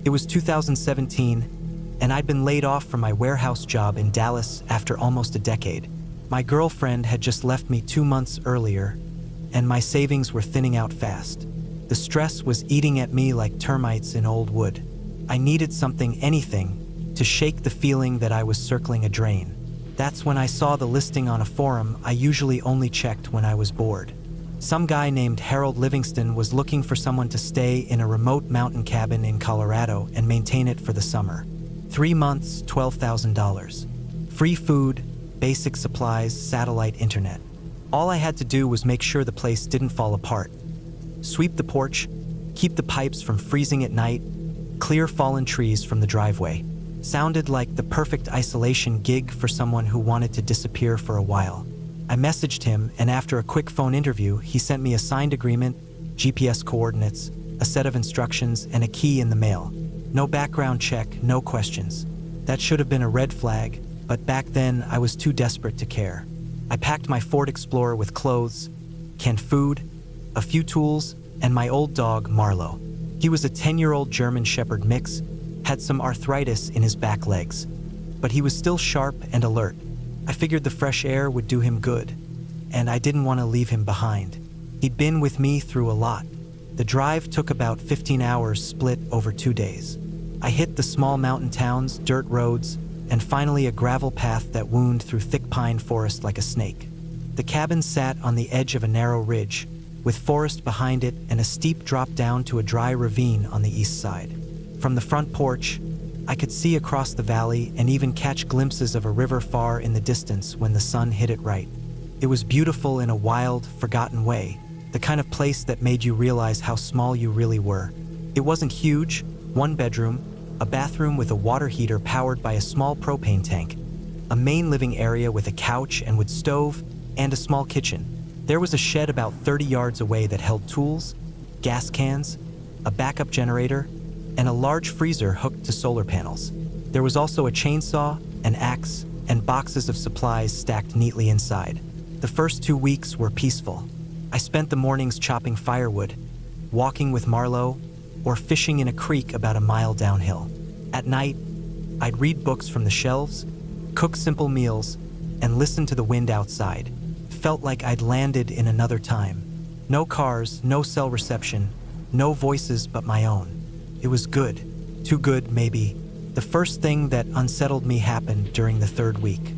It was 2017, and I'd been laid off from my warehouse job in Dallas after almost a decade. My girlfriend had just left me 2 months earlier, and my savings were thinning out fast. The stress was eating at me like termites in old wood. I needed something, anything, to shake the feeling that I was circling a drain. That's when I saw the listing on a forum I usually only checked when I was bored. Some guy named Harold Livingston was looking for someone to stay in a remote mountain cabin in Colorado and maintain it for the summer. 3 months, $12,000. Free food, basic supplies, satellite internet. All I had to do was make sure the place didn't fall apart. Sweep the porch, keep the pipes from freezing at night, clear fallen trees from the driveway. Sounded like the perfect isolation gig for someone who wanted to disappear for a while. I messaged him, and after a quick phone interview, he sent me a signed agreement, GPS coordinates, a set of instructions, and a key in the mail. No background check, no questions. That should have been a red flag, but back then I was too desperate to care. I packed my Ford Explorer with clothes, canned food, a few tools, and my old dog, Marlowe. He was a 10-year-old German Shepherd mix, had some arthritis in his back legs, but he was still sharp and alert. I figured the fresh air would do him good, and I didn't want to leave him behind. He'd been with me through a lot. The drive took about 15 hours split over 2 days. I hit the small mountain towns, dirt roads, and finally a gravel path that wound through thick pine forest like a snake. The cabin sat on the edge of a narrow ridge, with forest behind it and a steep drop down to a dry ravine on the east side. From the front porch, I could see across the valley and even catch glimpses of a river far in the distance when the sun hit it right. It was beautiful in a wild, forgotten way, the kind of place that made you realize how small you really were. It wasn't huge, one bedroom, a bathroom with a water heater powered by a small propane tank, a main living area with a couch and wood stove, and a small kitchen. There was a shed about 30 yards away that held tools, gas cans, a backup generator, and a large freezer hooked to solar panels. There was also a chainsaw, an axe, and boxes of supplies stacked neatly inside. The first 2 weeks were peaceful. I spent the mornings chopping firewood, walking with Marlo, or fishing in a creek about a mile downhill. At night, I'd read books from the shelves, cook simple meals, and listen to the wind outside. Felt like I'd landed in another time. No cars, no cell reception, no voices but my own. It was good. Too good, maybe. The first thing that unsettled me happened during the 3rd week.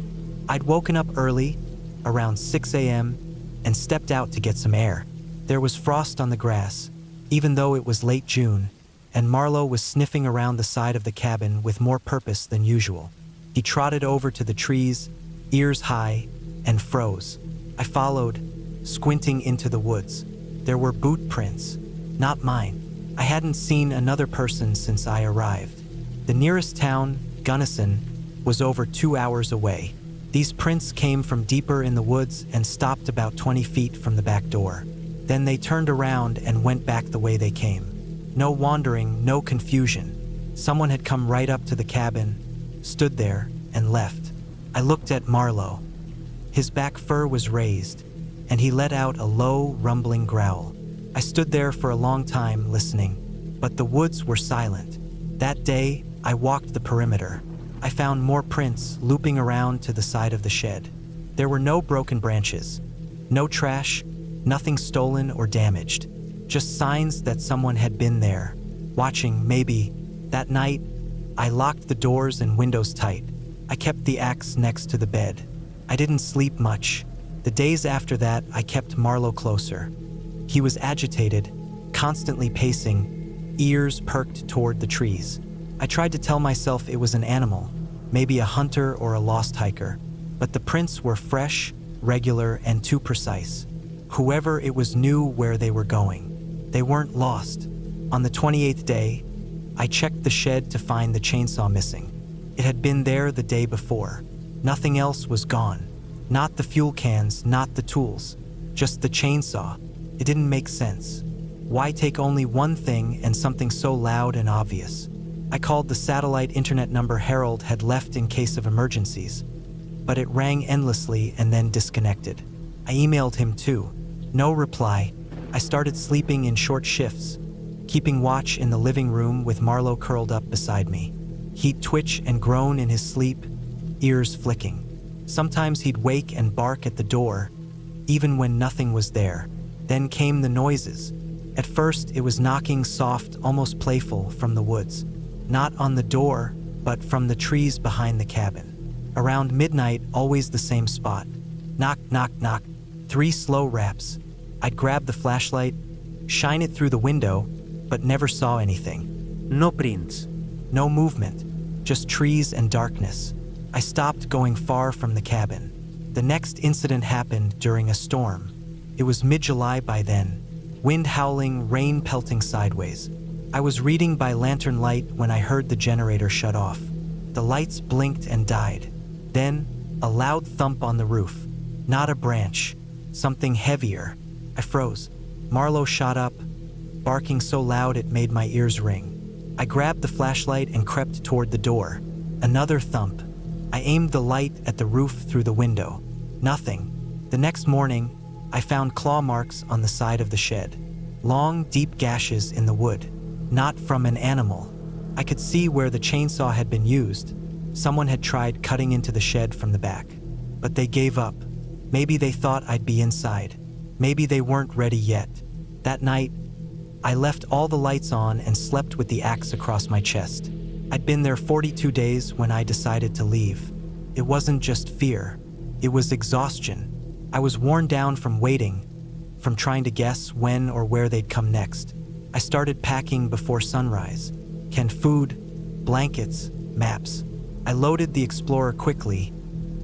I'd woken up early, around 6 a.m., and stepped out to get some air. There was frost on the grass, even though it was late June, and Marlo was sniffing around the side of the cabin with more purpose than usual. He trotted over to the trees, ears high, and froze. I followed, squinting into the woods. There were boot prints, not mine. I hadn't seen another person since I arrived. The nearest town, Gunnison, was over 2 hours away. These prints came from deeper in the woods and stopped about 20 feet from the back door. Then they turned around and went back the way they came. No wandering, no confusion. Someone had come right up to the cabin, stood there, and left. I looked at Marlo. His back fur was raised, and he let out a low, rumbling growl. I stood there for a long time listening, but the woods were silent. That day, I walked the perimeter. I found more prints looping around to the side of the shed. There were no broken branches, no trash, nothing stolen or damaged, just signs that someone had been there, watching maybe. That night, I locked the doors and windows tight. I kept the axe next to the bed. I didn't sleep much. The days after that, I kept Marlo closer. He was agitated, constantly pacing, ears perked toward the trees. I tried to tell myself it was an animal, maybe a hunter or a lost hiker, but the prints were fresh, regular, and too precise. Whoever it was knew where they were going. They weren't lost. On the 28th day, I checked the shed to find the chainsaw missing. It had been there the day before. Nothing else was gone. Not the fuel cans, not the tools, just the chainsaw. It didn't make sense. Why take only one thing and something so loud and obvious? I called the satellite internet number Harold had left in case of emergencies, but it rang endlessly and then disconnected. I emailed him too. No reply. I started sleeping in short shifts, keeping watch in the living room with Marlo curled up beside me. He'd twitch and groan in his sleep, ears flicking. Sometimes he'd wake and bark at the door, even when nothing was there. Then came the noises. At first, it was knocking soft, almost playful, from the woods. Not on the door, but from the trees behind the cabin. Around midnight, always the same spot. Knock, knock, knock. 3 slow raps. I'd grab the flashlight, shine it through the window, but never saw anything. No prints. No movement. Just trees and darkness. I stopped going far from the cabin. The next incident happened during a storm. It was mid-July by then. Wind howling, rain pelting sideways. I was reading by lantern light when I heard the generator shut off. The lights blinked and died. Then, a loud thump on the roof. Not a branch. Something heavier. I froze. Marlo shot up, barking so loud it made my ears ring. I grabbed the flashlight and crept toward the door. Another thump. I aimed the light at the roof through the window. Nothing. The next morning, I found claw marks on the side of the shed. Long, deep gashes in the wood. Not from an animal. I could see where the chainsaw had been used. Someone had tried cutting into the shed from the back. But they gave up. Maybe they thought I'd be inside. Maybe they weren't ready yet. That night, I left all the lights on and slept with the axe across my chest. I'd been there 42 days when I decided to leave. It wasn't just fear. It was exhaustion. I was worn down from waiting, from trying to guess when or where they'd come next. I started packing before sunrise. Canned food, blankets, maps. I loaded the Explorer quickly,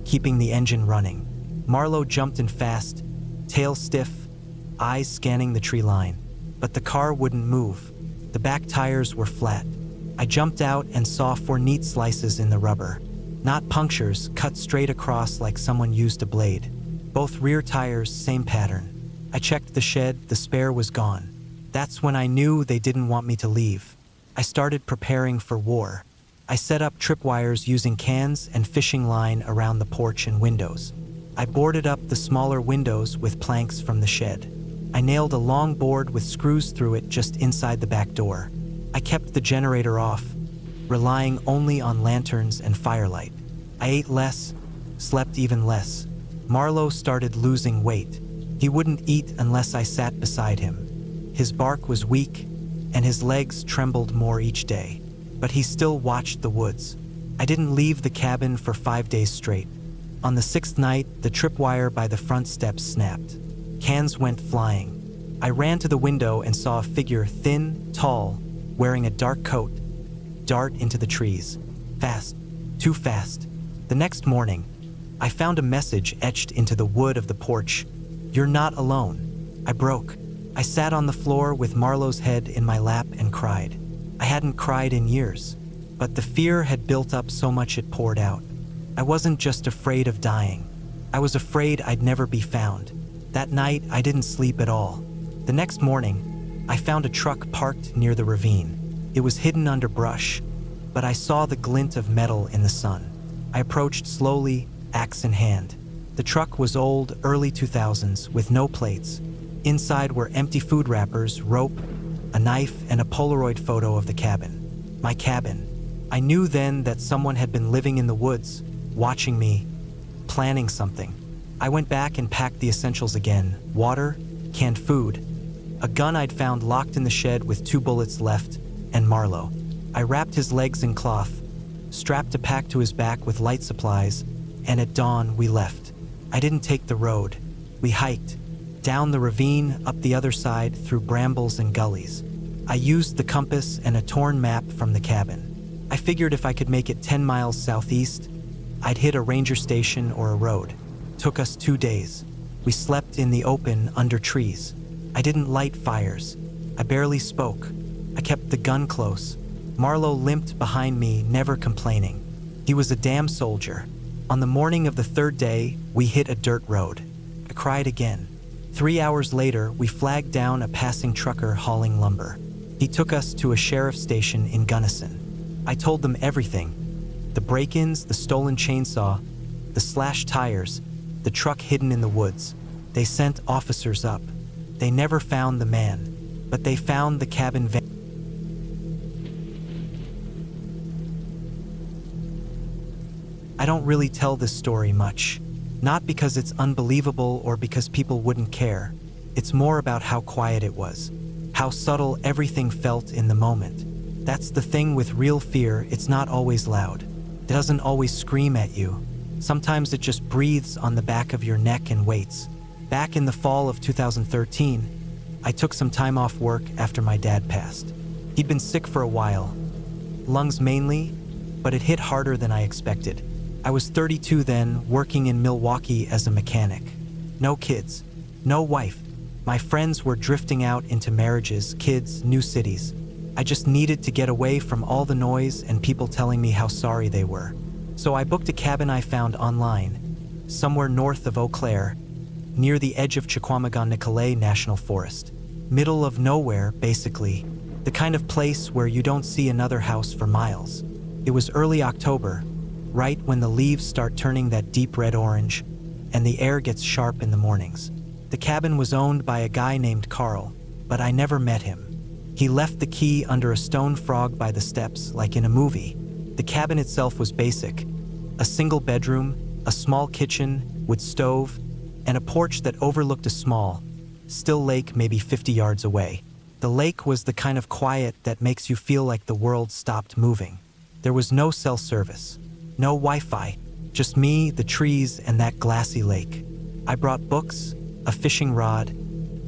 keeping the engine running. Marlowe jumped in fast, tail stiff, eyes scanning the tree line. But the car wouldn't move. The back tires were flat. I jumped out and saw 4 neat slices in the rubber. Not punctures, cut straight across like someone used a blade. Both rear tires, same pattern. I checked the shed, the spare was gone. That's when I knew they didn't want me to leave. I started preparing for war. I set up tripwires using cans and fishing line around the porch and windows. I boarded up the smaller windows with planks from the shed. I nailed a long board with screws through it just inside the back door. I kept the generator off, relying only on lanterns and firelight. I ate less, slept even less. Marlowe started losing weight. He wouldn't eat unless I sat beside him. His bark was weak, and his legs trembled more each day. But he still watched the woods. I didn't leave the cabin for 5 days straight. On the 6th night, the tripwire by the front steps snapped. Cans went flying. I ran to the window and saw a figure, thin, tall, wearing a dark coat, dart into the trees. Fast, too fast. The next morning, I found a message etched into the wood of the porch. "You're not alone." I broke. I sat on the floor with Marlowe's head in my lap and cried. I hadn't cried in years, but the fear had built up so much it poured out. I wasn't just afraid of dying. I was afraid I'd never be found. That night, I didn't sleep at all. The next morning, I found a truck parked near the ravine. It was hidden under brush, but I saw the glint of metal in the sun. I approached slowly, axe in hand. The truck was old, early 2000s, with no plates. Inside were empty food wrappers, rope, a knife, and a Polaroid photo of the cabin. My cabin. I knew then that someone had been living in the woods, watching me, planning something. I went back and packed the essentials again: water, canned food, a gun I'd found locked in the shed with 2 bullets left, and Marlowe. I wrapped his legs in cloth, strapped a pack to his back with light supplies, and at dawn we left. I didn't take the road. We hiked, down the ravine, up the other side, through brambles and gullies. I used the compass and a torn map from the cabin. I figured if I could make it 10 miles southeast, I'd hit a ranger station or a road. Took us 2 days. We slept in the open under trees. I didn't light fires. I barely spoke. I kept the gun close. Marlowe limped behind me, never complaining. He was a damn soldier. On the morning of the 3rd day, we hit a dirt road. I cried again. 3 hours later, we flagged down a passing trucker hauling lumber. He took us to a sheriff's station in Gunnison. I told them everything: the break-ins, the stolen chainsaw, the slashed tires, the truck hidden in the woods. They sent officers up. They never found the man, but they found the cabin van. I don't really tell this story much. Not because it's unbelievable or because people wouldn't care. It's more about how quiet it was, how subtle everything felt in the moment. That's the thing with real fear, it's not always loud. It doesn't always scream at you. Sometimes it just breathes on the back of your neck and waits. Back in the fall of 2013, I took some time off work after my dad passed. He'd been sick for a while, lungs mainly, but it hit harder than I expected. I was 32 then, working in Milwaukee as a mechanic. No kids, no wife. My friends were drifting out into marriages, kids, new cities. I just needed to get away from all the noise and people telling me how sorry they were. So I booked a cabin I found online, somewhere north of Eau Claire, near the edge of Chequamegon-Nicolet National Forest. Middle of nowhere, basically. The kind of place where you don't see another house for miles. It was early October, right when the leaves start turning that deep red-orange, and the air gets sharp in the mornings. The cabin was owned by a guy named Carl, but I never met him. He left the key under a stone frog by the steps, like in a movie. The cabin itself was basic. A single bedroom, a small kitchen, wood stove, and a porch that overlooked a small, still lake maybe 50 yards away. The lake was the kind of quiet that makes you feel like the world stopped moving. There was no cell service, no Wi-Fi, just me, the trees, and that glassy lake. I brought books, a fishing rod,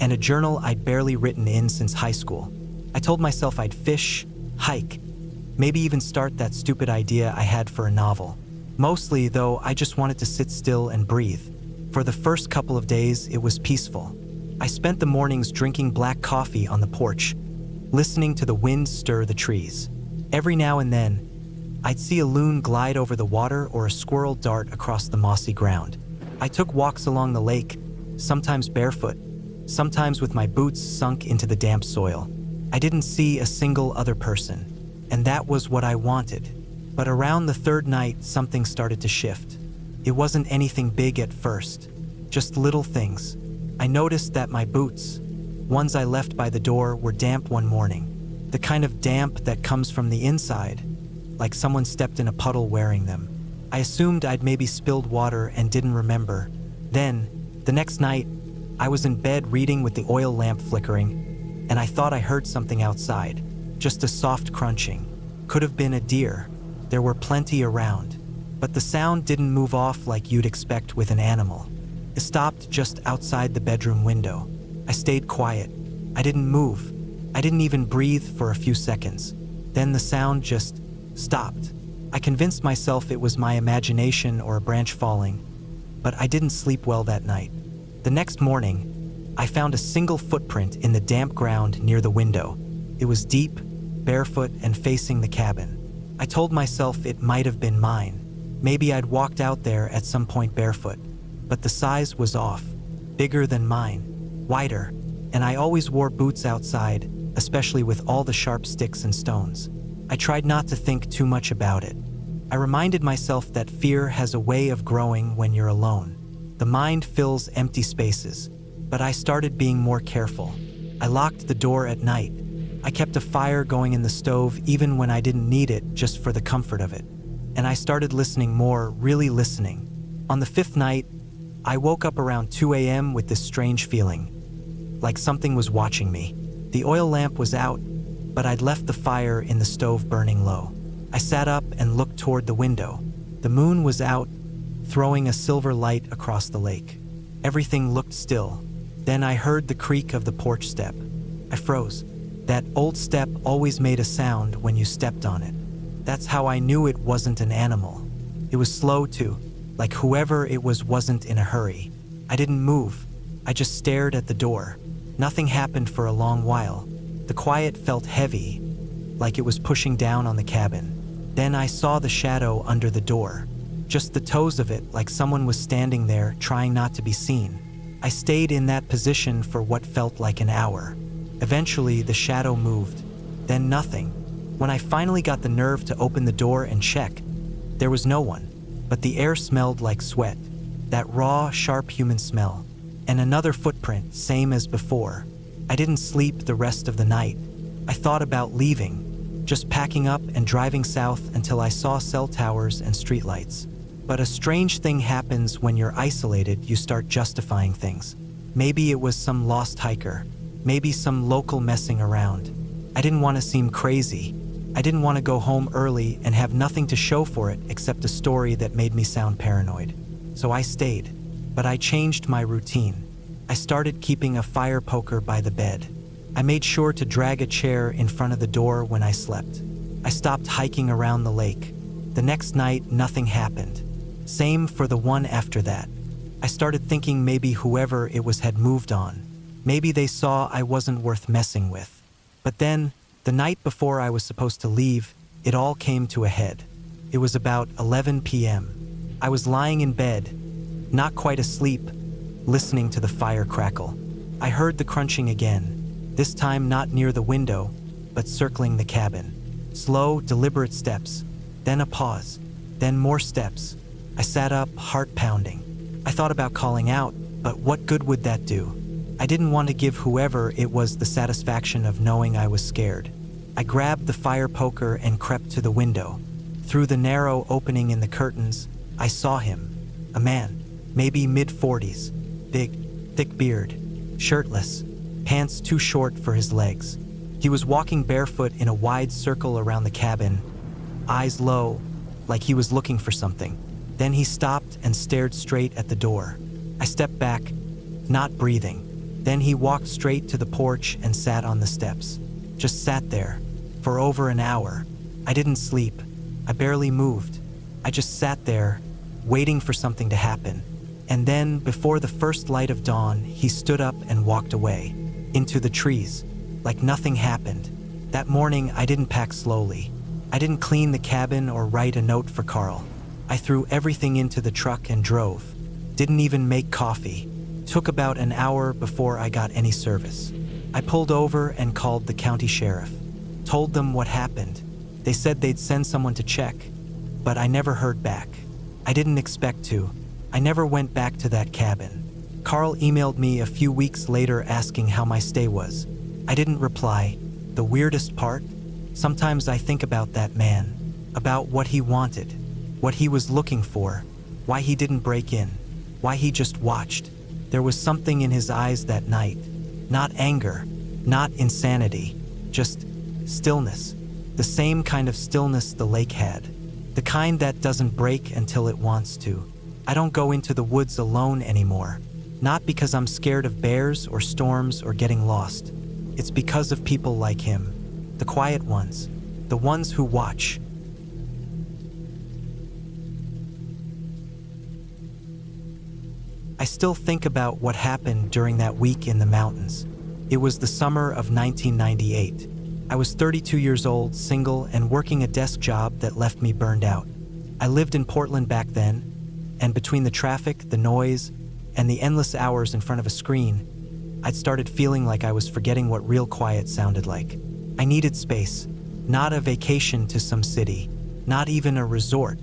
and a journal I'd barely written in since high school. I told myself I'd fish, hike, maybe even start that stupid idea I had for a novel. Mostly, though, I just wanted to sit still and breathe. For the first couple of days, it was peaceful. I spent the mornings drinking black coffee on the porch, listening to the wind stir the trees. Every now and then, I'd see a loon glide over the water or a squirrel dart across the mossy ground. I took walks along the lake, sometimes barefoot, sometimes with my boots sunk into the damp soil. I didn't see a single other person, and that was what I wanted. But around the third night, something started to shift. It wasn't anything big at first, just little things. I noticed that my boots, ones I left by the door, were damp one morning. The kind of damp that comes from the inside, like someone stepped in a puddle wearing them. I assumed I'd maybe spilled water and didn't remember. Then, the next night, I was in bed reading with the oil lamp flickering, and I thought I heard something outside, just a soft crunching. Could have been a deer. There were plenty around. But the sound didn't move off like you'd expect with an animal. It stopped just outside the bedroom window. I stayed quiet. I didn't move. I didn't even breathe for a few seconds. Then the sound just stopped. I convinced myself it was my imagination or a branch falling, but I didn't sleep well that night. The next morning, I found a single footprint in the damp ground near the window. It was deep, barefoot, and facing the cabin. I told myself it might have been mine. Maybe I'd walked out there at some point barefoot, but the size was off. Bigger than mine, wider, and I always wore boots outside, especially with all the sharp sticks and stones. I tried not to think too much about it. I reminded myself that fear has a way of growing when you're alone. The mind fills empty spaces, but I started being more careful. I locked the door at night. I kept a fire going in the stove even when I didn't need it, just for the comfort of it. And I started listening more, really listening. On the fifth night, I woke up around 2 a.m. with this strange feeling, like something was watching me. The oil lamp was out, but I'd left the fire in the stove burning low. I sat up and looked toward the window. The moon was out, throwing a silver light across the lake. Everything looked still. Then I heard the creak of the porch step. I froze. That old step always made a sound when you stepped on it. That's how I knew it wasn't an animal. It was slow too, like whoever it was wasn't in a hurry. I didn't move. I just stared at the door. Nothing happened for a long while. The quiet felt heavy, like it was pushing down on the cabin. Then I saw the shadow under the door. Just the toes of it, like someone was standing there trying not to be seen. I stayed in that position for what felt like an hour. Eventually, the shadow moved. Then nothing. When I finally got the nerve to open the door and check, there was no one. But the air smelled like sweat. That raw, sharp human smell. And another footprint, same as before. I didn't sleep the rest of the night. I thought about leaving, just packing up and driving south until I saw cell towers and streetlights. But a strange thing happens when you're isolated. You start justifying things. Maybe it was some lost hiker. Maybe some local messing around. I didn't want to seem crazy. I didn't want to go home early and have nothing to show for it except a story that made me sound paranoid. So I stayed. But I changed my routine. I started keeping a fire poker by the bed. I made sure to drag a chair in front of the door when I slept. I stopped hiking around the lake. The next night, nothing happened. Same for the one after that. I started thinking maybe whoever it was had moved on. Maybe they saw I wasn't worth messing with. But then, the night before I was supposed to leave, it all came to a head. It was about 11 p.m. I was lying in bed, not quite asleep, listening to the fire crackle. I heard the crunching again, this time not near the window, but circling the cabin. Slow, deliberate steps, then a pause, then more steps. I sat up, heart pounding. I thought about calling out, but what good would that do? I didn't want to give whoever it was the satisfaction of knowing I was scared. I grabbed the fire poker and crept to the window. Through the narrow opening in the curtains, I saw him. A man, maybe mid-40s, big, thick beard, shirtless, pants too short for his legs. He was walking barefoot in a wide circle around the cabin, eyes low, like he was looking for something. Then he stopped and stared straight at the door. I stepped back, not breathing. Then he walked straight to the porch and sat on the steps. Just sat there, for over an hour. I didn't sleep. I barely moved. I just sat there, waiting for something to happen. And then, before the first light of dawn, he stood up and walked away, into the trees, like nothing happened. That morning, I didn't pack slowly. I didn't clean the cabin or write a note for Carl. I threw everything into the truck and drove. Didn't even make coffee. Took about an hour before I got any service. I pulled over and called the county sheriff. Told them what happened. They said they'd send someone to check, but I never heard back. I didn't expect to. I never went back to that cabin. Carl emailed me a few weeks later asking how my stay was. I didn't reply. The weirdest part? Sometimes I think about that man, about what he wanted, what he was looking for, why he didn't break in, why he just watched. There was something in his eyes that night. Not anger, not insanity, just stillness. The same kind of stillness the lake had. The kind that doesn't break until it wants to. I don't go into the woods alone anymore. Not because I'm scared of bears or storms or getting lost. It's because of people like him. The quiet ones. The ones who watch. I still think about what happened during that week in the mountains. It was the summer of 1998. I was 32 years old, single, and working a desk job that left me burned out. I lived in Portland back then, and between the traffic, the noise, and the endless hours in front of a screen, I'd started feeling like I was forgetting what real quiet sounded like. I needed space, not a vacation to some city, not even a resort.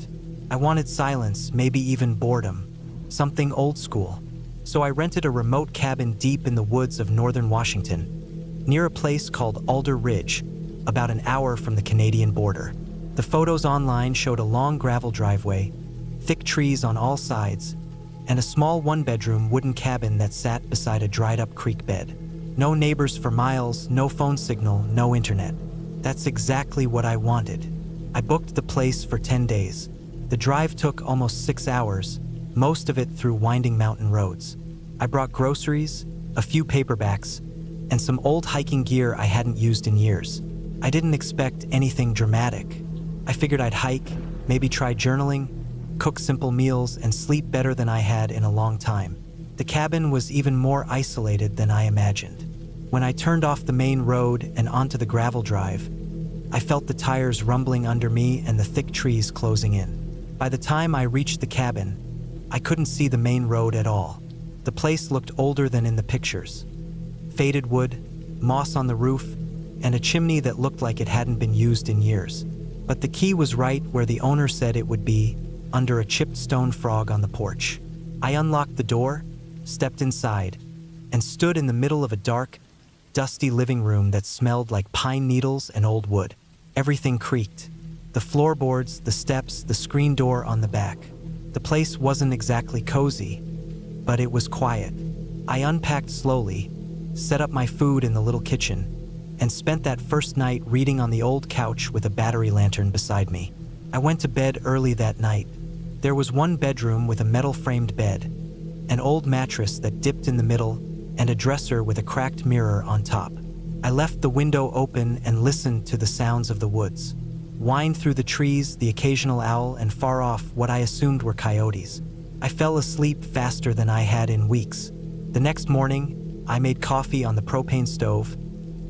I wanted silence, maybe even boredom. Something old school. So I rented a remote cabin deep in the woods of northern Washington, near a place called Alder Ridge, about an hour from the Canadian border. The photos online showed a long gravel driveway, thick trees on all sides, and a small one-bedroom wooden cabin that sat beside a dried-up creek bed. No neighbors for miles, no phone signal, no internet. That's exactly what I wanted. I booked the place for 10 days. The drive took almost 6 hours, most of it through winding mountain roads. I brought groceries, a few paperbacks, and some old hiking gear I hadn't used in years. I didn't expect anything dramatic. I figured I'd hike, maybe try journaling, cook simple meals, and sleep better than I had in a long time. The cabin was even more isolated than I imagined. When I turned off the main road and onto the gravel drive, I felt the tires rumbling under me and the thick trees closing in. By the time I reached the cabin, I couldn't see the main road at all. The place looked older than in the pictures. Faded wood, moss on the roof, and a chimney that looked like it hadn't been used in years. But the key was right where the owner said it would be, under a chipped stone frog on the porch. I unlocked the door, stepped inside, and stood in the middle of a dark, dusty living room that smelled like pine needles and old wood. Everything creaked. The floorboards, the steps, the screen door on the back. The place wasn't exactly cozy, but it was quiet. I unpacked slowly, set up my food in the little kitchen, and spent that first night reading on the old couch with a battery lantern beside me. I went to bed early that night. There was one bedroom with a metal-framed bed, an old mattress that dipped in the middle, and a dresser with a cracked mirror on top. I left the window open and listened to the sounds of the woods. Whined through the trees, the occasional owl, and far off what I assumed were coyotes. I fell asleep faster than I had in weeks. The next morning, I made coffee on the propane stove,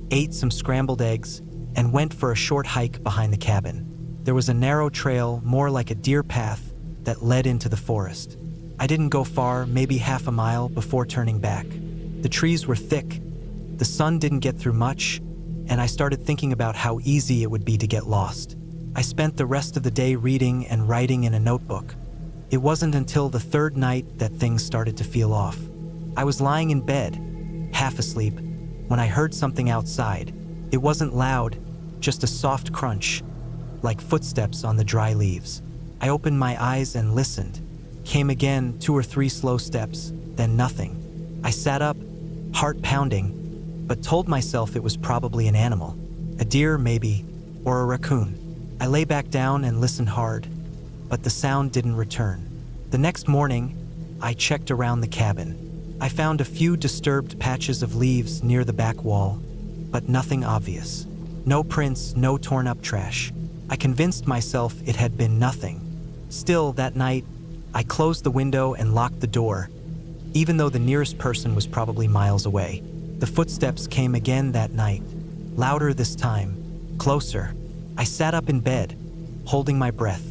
ate some scrambled eggs, and went for a short hike behind the cabin. There was a narrow trail, more like a deer path, that led into the forest. I didn't go far, maybe half a mile, before turning back. The trees were thick, the sun didn't get through much, and I started thinking about how easy it would be to get lost. I spent the rest of the day reading and writing in a notebook. It wasn't until the third night that things started to feel off. I was lying in bed, half asleep, when I heard something outside. It wasn't loud, just a soft crunch, like footsteps on the dry leaves. I opened my eyes and listened. Came again, 2 or 3 slow steps, then nothing. I sat up, heart pounding, but told myself it was probably an animal. A deer, maybe, or a raccoon. I lay back down and listened hard, but the sound didn't return. The next morning, I checked around the cabin. I found a few disturbed patches of leaves near the back wall, but nothing obvious. No prints, no torn up trash. I convinced myself it had been nothing. Still, that night, I closed the window and locked the door, even though the nearest person was probably miles away. The footsteps came again that night, louder this time, closer. I sat up in bed, holding my breath.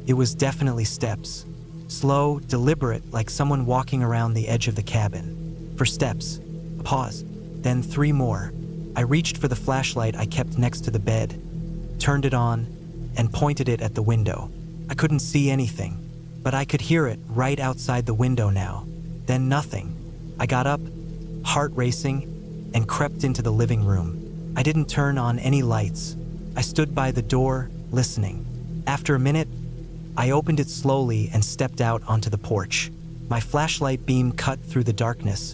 It was definitely steps. Slow, deliberate, like someone walking around the edge of the cabin. For steps, a pause, then 3 more. I reached for the flashlight I kept next to the bed, turned it on, and pointed it at the window. I couldn't see anything, but I could hear it right outside the window now. Then nothing. I got up, heart racing, and crept into the living room. I didn't turn on any lights. I stood by the door, listening. After a minute, I opened it slowly and stepped out onto the porch. My flashlight beam cut through the darkness,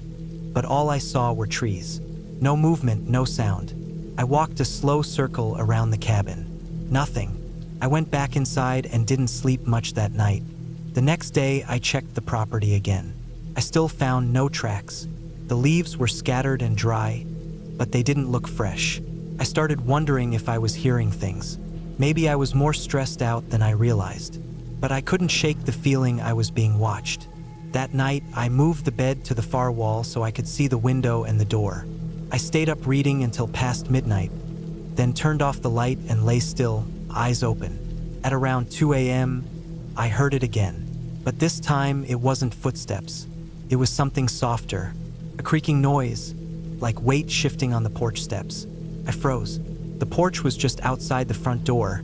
but all I saw were trees. No movement, no sound. I walked a slow circle around the cabin. Nothing. I went back inside and didn't sleep much that night. The next day, I checked the property again. I still found no tracks. The leaves were scattered and dry, but they didn't look fresh. I started wondering if I was hearing things. Maybe I was more stressed out than I realized, but I couldn't shake the feeling I was being watched. That night, I moved the bed to the far wall so I could see the window and the door. I stayed up reading until past midnight, then turned off the light and lay still, eyes open. At around 2 a.m., I heard it again, but this time it wasn't footsteps. It was something softer, a creaking noise, like weight shifting on the porch steps. I froze. The porch was just outside the front door,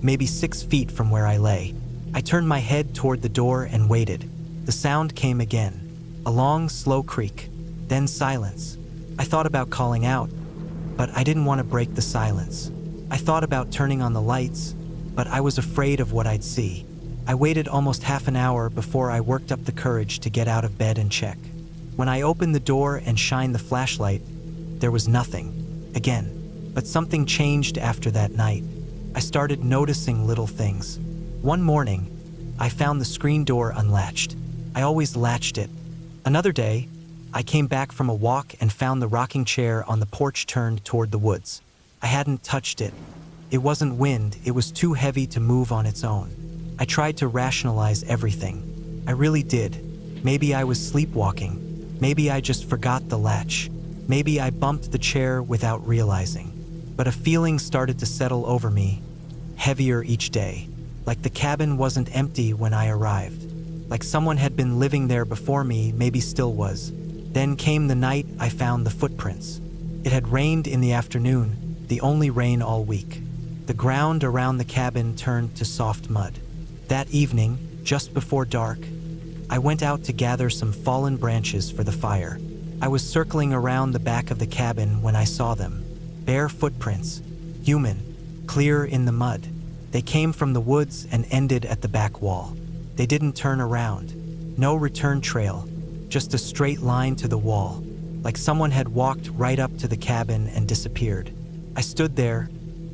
maybe 6 feet from where I lay. I turned my head toward the door and waited. The sound came again, a long, slow creak, then silence. I thought about calling out, but I didn't want to break the silence. I thought about turning on the lights, but I was afraid of what I'd see. I waited almost half an hour before I worked up the courage to get out of bed and check. When I opened the door and shined the flashlight, there was nothing. Again. But something changed after that night. I started noticing little things. One morning, I found the screen door unlatched. I always latched it. Another day, I came back from a walk and found the rocking chair on the porch turned toward the woods. I hadn't touched it. It wasn't wind, it was too heavy to move on its own. I tried to rationalize everything. I really did. Maybe I was sleepwalking. Maybe I just forgot the latch. Maybe I bumped the chair without realizing. But a feeling started to settle over me, heavier each day, like the cabin wasn't empty when I arrived, like someone had been living there before me, maybe still was. Then came the night I found the footprints. It had rained in the afternoon, the only rain all week. The ground around the cabin turned to soft mud. That evening, just before dark, I went out to gather some fallen branches for the fire. I was circling around the back of the cabin when I saw them. Bare footprints, human, clear in the mud. They came from the woods and ended at the back wall. They didn't turn around. No return trail, just a straight line to the wall, like someone had walked right up to the cabin and disappeared. I stood there,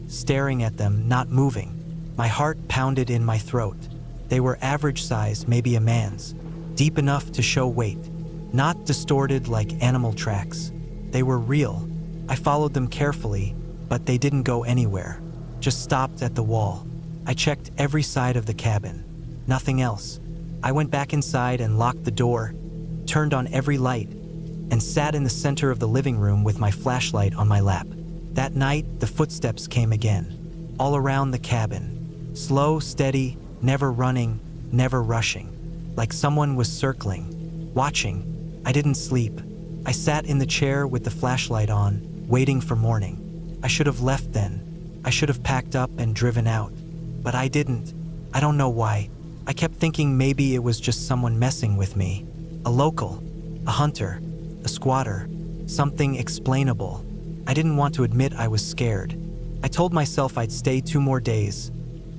staring at them, not moving. My heart pounded in my throat. They were average size, maybe a man's, deep enough to show weight, not distorted like animal tracks. They were real. I followed them carefully, but they didn't go anywhere, just stopped at the wall. I checked every side of the cabin. Nothing else. I went back inside and locked the door, turned on every light, and sat in the center of the living room with my flashlight on my lap. That night, the footsteps came again, all around the cabin. Slow, steady, never running, never rushing. Like someone was circling, watching. I didn't sleep. I sat in the chair with the flashlight on, waiting for morning. I should have left then. I should have packed up and driven out. But I didn't. I don't know why. I kept thinking maybe it was just someone messing with me. A local, a hunter, a squatter, something explainable. I didn't want to admit I was scared. I told myself I'd stay 2 more days,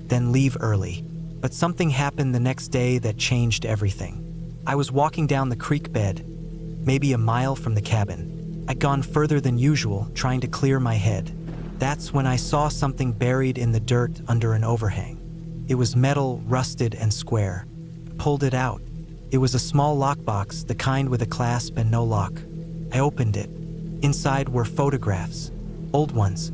then leave early. But something happened the next day that changed everything. I was walking down the creek bed, maybe a mile from the cabin. I'd gone further than usual, trying to clear my head. That's when I saw something buried in the dirt under an overhang. It was metal, rusted and square. I pulled it out. It was a small lockbox, the kind with a clasp and no lock. I opened it. Inside were photographs, old ones,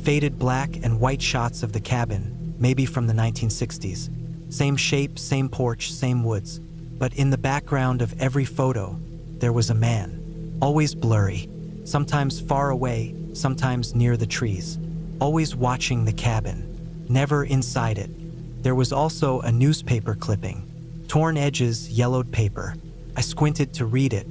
faded black and white shots of the cabin, maybe from the 1960s. Same shape, same porch, same woods. But in the background of every photo, there was a man, always blurry, sometimes far away, sometimes near the trees, always watching the cabin, never inside it. There was also a newspaper clipping, torn edges, yellowed paper. I squinted to read it.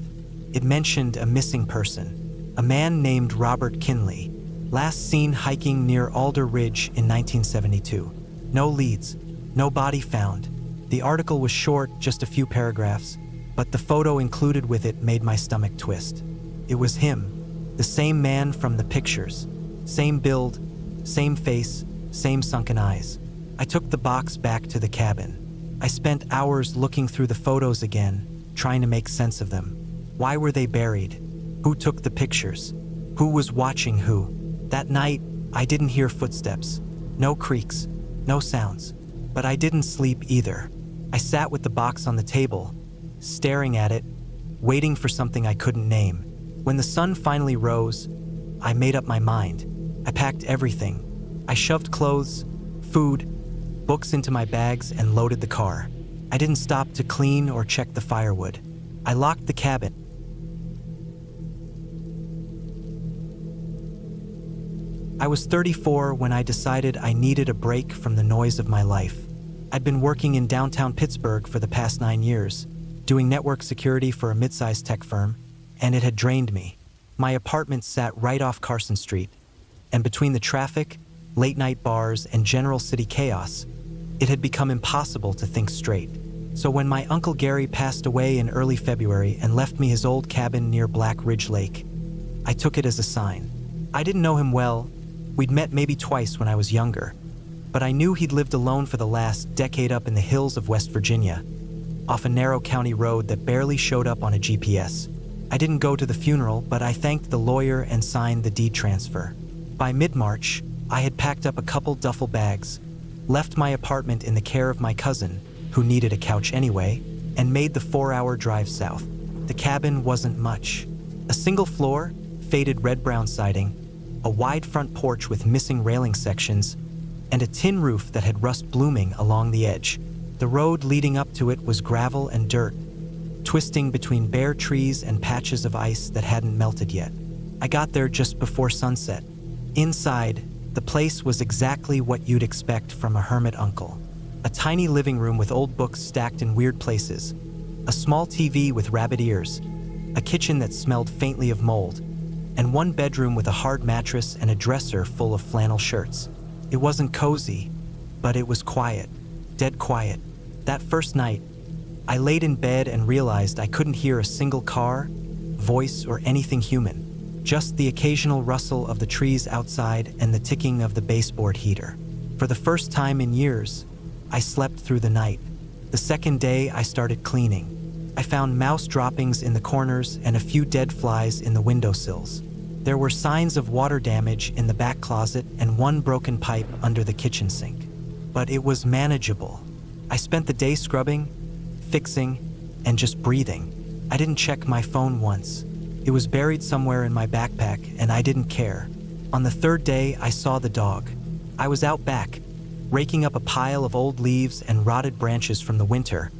It mentioned a missing person, a man named Robert Kinley, last seen hiking near Alder Ridge in 1972. No leads, no body found. The article was short, just a few paragraphs, but the photo included with it made my stomach twist. It was him, the same man from the pictures, same build, same face, same sunken eyes. I took the box back to the cabin. I spent hours looking through the photos again, trying to make sense of them. Why were they buried? Who took the pictures? Who was watching who? That night, I didn't hear footsteps. No creaks, no sounds. But I didn't sleep either. I sat with the box on the table, staring at it, waiting for something I couldn't name. When the sun finally rose, I made up my mind. I packed everything. I shoved clothes, food, books into my bags and loaded the car. I didn't stop to clean or check the firewood. I locked the cabin. I was 34 when I decided I needed a break from the noise of my life. I'd been working in downtown Pittsburgh for the past 9 years, doing network security for a mid-sized tech firm, and it had drained me. My apartment sat right off Carson Street, and between the traffic, late-night bars, and general city chaos, it had become impossible to think straight. So when my Uncle Gary passed away in early February and left me his old cabin near Black Ridge Lake, I took it as a sign. I didn't know him well. We'd met maybe twice when I was younger, but I knew he'd lived alone for the last decade up in the hills of West Virginia, off a narrow county road that barely showed up on a GPS. I didn't go to the funeral, but I thanked the lawyer and signed the deed transfer. By mid-March, I had packed up a couple duffel bags, left my apartment in the care of my cousin, who needed a couch anyway, and made the 4-hour drive south. The cabin wasn't much. A single floor, faded red-brown siding, a wide front porch with missing railing sections, and a tin roof that had rust blooming along the edge. The road leading up to it was gravel and dirt, twisting between bare trees and patches of ice that hadn't melted yet. I got there just before sunset. Inside, the place was exactly what you'd expect from a hermit uncle. A tiny living room with old books stacked in weird places, a small TV with rabbit ears, a kitchen that smelled faintly of mold, and one bedroom with a hard mattress and a dresser full of flannel shirts. It wasn't cozy, but it was quiet, dead quiet. That first night, I laid in bed and realized I couldn't hear a single car, voice, or anything human. Just the occasional rustle of the trees outside and the ticking of the baseboard heater. For the first time in years, I slept through the night. The second day, I started cleaning. I found mouse droppings in the corners and a few dead flies in the windowsills. There were signs of water damage in the back closet and one broken pipe under the kitchen sink. But it was manageable. I spent the day scrubbing, fixing, and just breathing. I didn't check my phone once. It was buried somewhere in my backpack, and I didn't care. On the third day, I saw the dog. I was out back, raking up a pile of old leaves and rotted branches from the winter,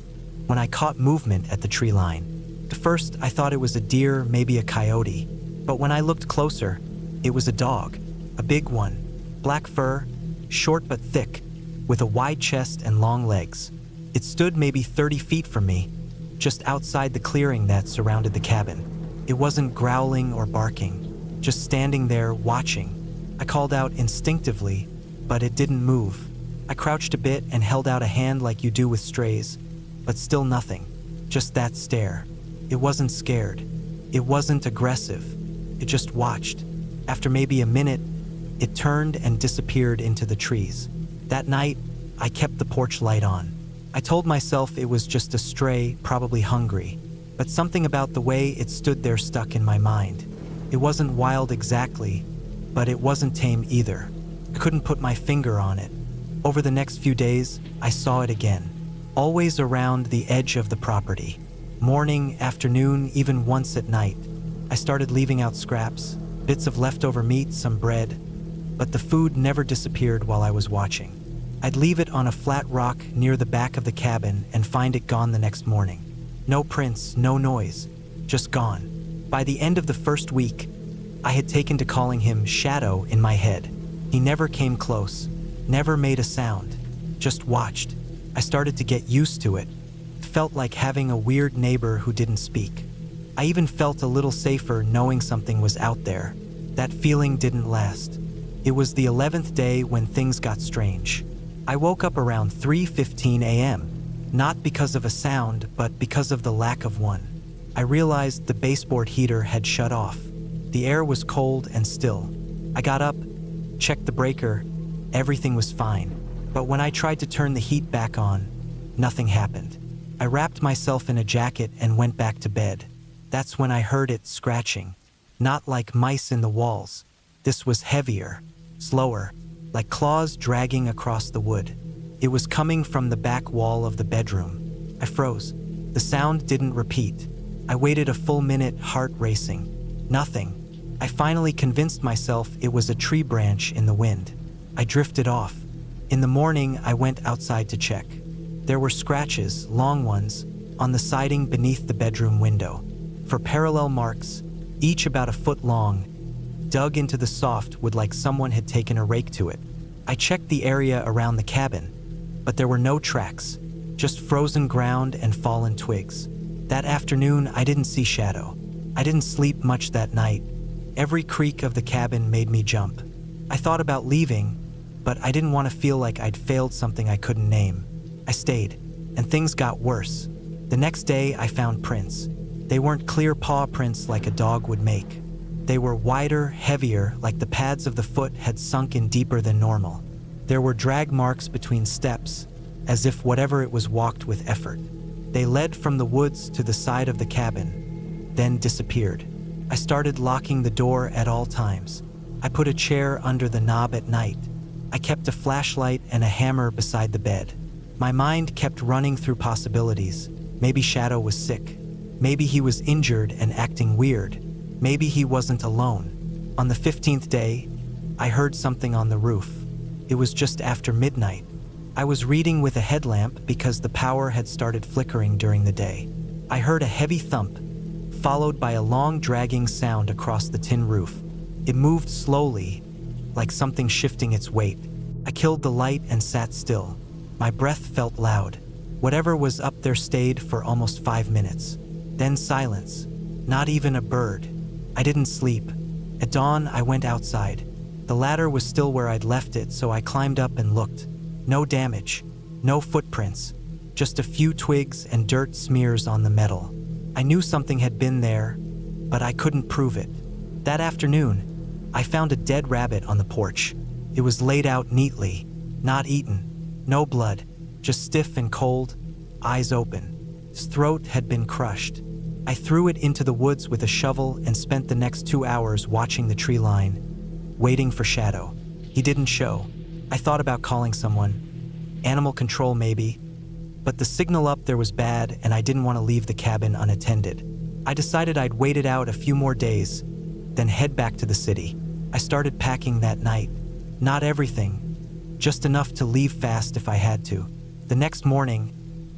when I caught movement at the tree line. At first, I thought it was a deer, maybe a coyote. But when I looked closer, it was a dog, a big one, black fur, short but thick, with a wide chest and long legs. It stood maybe 30 feet from me, just outside the clearing that surrounded the cabin. It wasn't growling or barking, just standing there watching. I called out instinctively, but it didn't move. I crouched a bit and held out a hand like you do with strays, but still nothing, just that stare. It wasn't scared. It wasn't aggressive. It just watched. After maybe a minute, it turned and disappeared into the trees. That night, I kept the porch light on. I told myself it was just a stray, probably hungry, but something about the way it stood there stuck in my mind. It wasn't wild exactly, but it wasn't tame either. I couldn't put my finger on it. Over the next few days, I saw it again, always around the edge of the property. Morning, afternoon, even once at night. I started leaving out scraps, bits of leftover meat, some bread, but the food never disappeared while I was watching. I'd leave it on a flat rock near the back of the cabin and find it gone the next morning. No prints, no noise, just gone. By the end of the first week, I had taken to calling him Shadow in my head. He never came close, never made a sound, just watched. I started to get used to it. It felt like having a weird neighbor who didn't speak. I even felt a little safer knowing something was out there. That feeling didn't last. It was the 11th day when things got strange. I woke up around 3:15 a.m., not because of a sound, but because of the lack of one. I realized the baseboard heater had shut off. The air was cold and still. I got up, checked the breaker, everything was fine. But when I tried to turn the heat back on, nothing happened. I wrapped myself in a jacket and went back to bed. That's when I heard it scratching. Not like mice in the walls. This was heavier, slower, like claws dragging across the wood. It was coming from the back wall of the bedroom. I froze. The sound didn't repeat. I waited a full minute, heart racing. Nothing. I finally convinced myself it was a tree branch in the wind. I drifted off. In the morning, I went outside to check. There were scratches, long ones, on the siding beneath the bedroom window. For parallel marks, each about a foot long, dug into the softwood like someone had taken a rake to it. I checked the area around the cabin, but there were no tracks, just frozen ground and fallen twigs. That afternoon, I didn't see Shadow. I didn't sleep much that night. Every creak of the cabin made me jump. I thought about leaving, but I didn't want to feel like I'd failed something I couldn't name. I stayed, and things got worse. The next day, I found prints. They weren't clear paw prints like a dog would make. They were wider, heavier, like the pads of the foot had sunk in deeper than normal. There were drag marks between steps, as if whatever it was walked with effort. They led from the woods to the side of the cabin, then disappeared. I started locking the door at all times. I put a chair under the knob at night. I kept a flashlight and a hammer beside the bed. My mind kept running through possibilities. Maybe Shadow was sick. Maybe he was injured and acting weird. Maybe he wasn't alone. On the 15th day, I heard something on the roof. It was just after midnight. I was reading with a headlamp because the power had started flickering during the day. I heard a heavy thump, followed by a long dragging sound across the tin roof. It moved slowly, like something shifting its weight. I killed the light and sat still. My breath felt loud. Whatever was up there stayed for almost 5 minutes. Then silence. Not even a bird. I didn't sleep. At dawn, I went outside. The ladder was still where I'd left it, so I climbed up and looked. No damage. No footprints. Just a few twigs and dirt smears on the metal. I knew something had been there, but I couldn't prove it. That afternoon, I found a dead rabbit on the porch. It was laid out neatly, not eaten. No blood, just stiff and cold, eyes open. His throat had been crushed. I threw it into the woods with a shovel and spent the next 2 hours watching the tree line, waiting for Shadow. He didn't show. I thought about calling someone. Animal control maybe. But the signal up there was bad and I didn't want to leave the cabin unattended. I decided I'd wait it out a few more days, then head back to the city. I started packing that night. Not everything, just enough to leave fast if I had to. The next morning,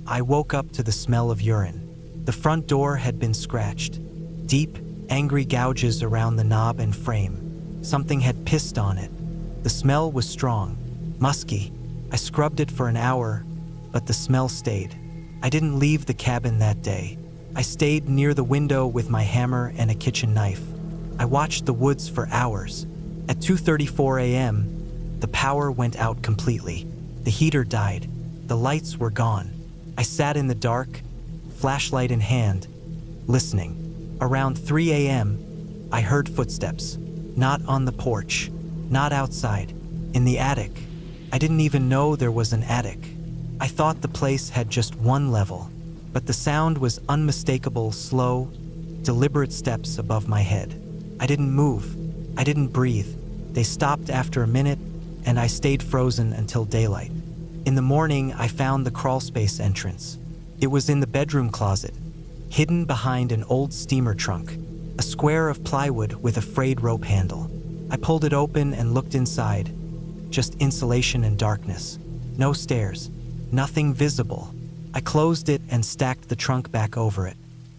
I woke up to the smell of urine. The front door had been scratched. Deep, angry gouges around the knob and frame. Something had pissed on it. The smell was strong, musky. I scrubbed it for an hour, but the smell stayed. I didn't leave the cabin that day. I stayed near the window with my hammer and a kitchen knife. I watched the woods for hours. At 2:34 a.m., the power went out completely. The heater died. The lights were gone. I sat in the dark, flashlight in hand, listening. Around 3 a.m., I heard footsteps. Not on the porch, not outside, in the attic. I didn't even know there was an attic. I thought the place had just one level, but the sound was unmistakable, slow, deliberate steps above my head. I didn't move. I didn't breathe. They stopped after a minute, and I stayed frozen until daylight. In the morning, I found the crawlspace entrance. It was in the bedroom closet, hidden behind an old steamer trunk, a square of plywood with a frayed rope handle. I pulled it open and looked inside. Just insulation and darkness. No stairs. Nothing visible. I closed it and stacked the trunk back over it.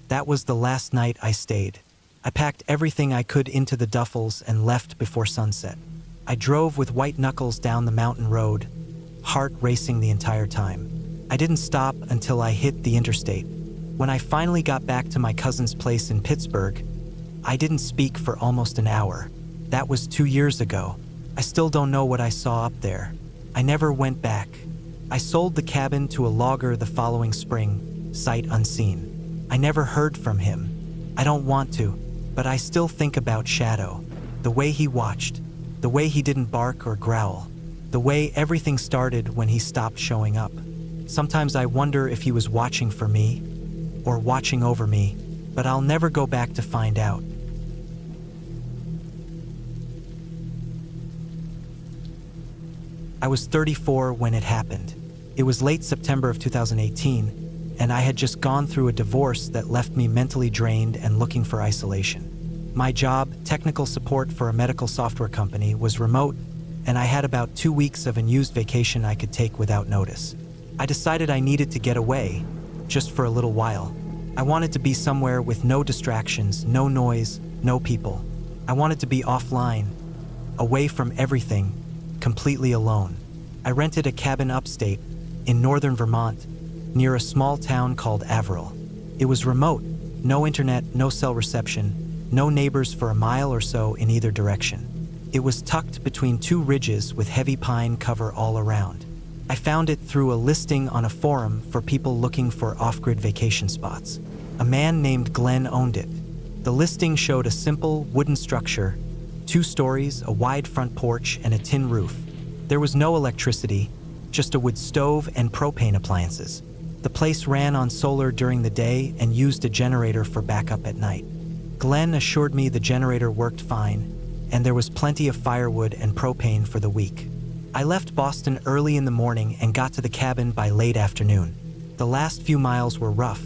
That was the last night I stayed. I packed everything I could into the duffels and left before sunset. I drove with white knuckles down the mountain road, heart racing the entire time. I didn't stop until I hit the interstate. When I finally got back to my cousin's place in Pittsburgh, I didn't speak for almost an hour. That was 2 years ago. I still don't know what I saw up there. I never went back. I sold the cabin to a logger the following spring, sight unseen. I never heard from him. I don't want to, but I still think about Shadow. The way he watched, the way he didn't bark or growl, the way everything started when he stopped showing up. Sometimes I wonder if he was watching for me, or watching over me, but I'll never go back to find out. I was 34 when it happened. It was late September of 2018, and I had just gone through a divorce that left me mentally drained and looking for isolation. My job, technical support for a medical software company, was remote, and I had about 2 weeks of unused vacation I could take without notice. I decided I needed to get away, just for a little while. I wanted to be somewhere with no distractions, no noise, no people. I wanted to be offline, away from everything, completely alone. I rented a cabin upstate, in northern Vermont, near a small town called Averill. It was remote, no internet, no cell reception, no neighbors for a mile or so in either direction. It was tucked between 2 ridges with heavy pine cover all around. I found it through a listing on a forum for people looking for off-grid vacation spots. A man named Glenn owned it. The listing showed a simple wooden structure, 2 stories, a wide front porch, and a tin roof. There was no electricity, just a wood stove and propane appliances. The place ran on solar during the day and used a generator for backup at night. Glenn assured me the generator worked fine, and there was plenty of firewood and propane for the week. I left Boston early in the morning and got to the cabin by late afternoon. The last few miles were rough,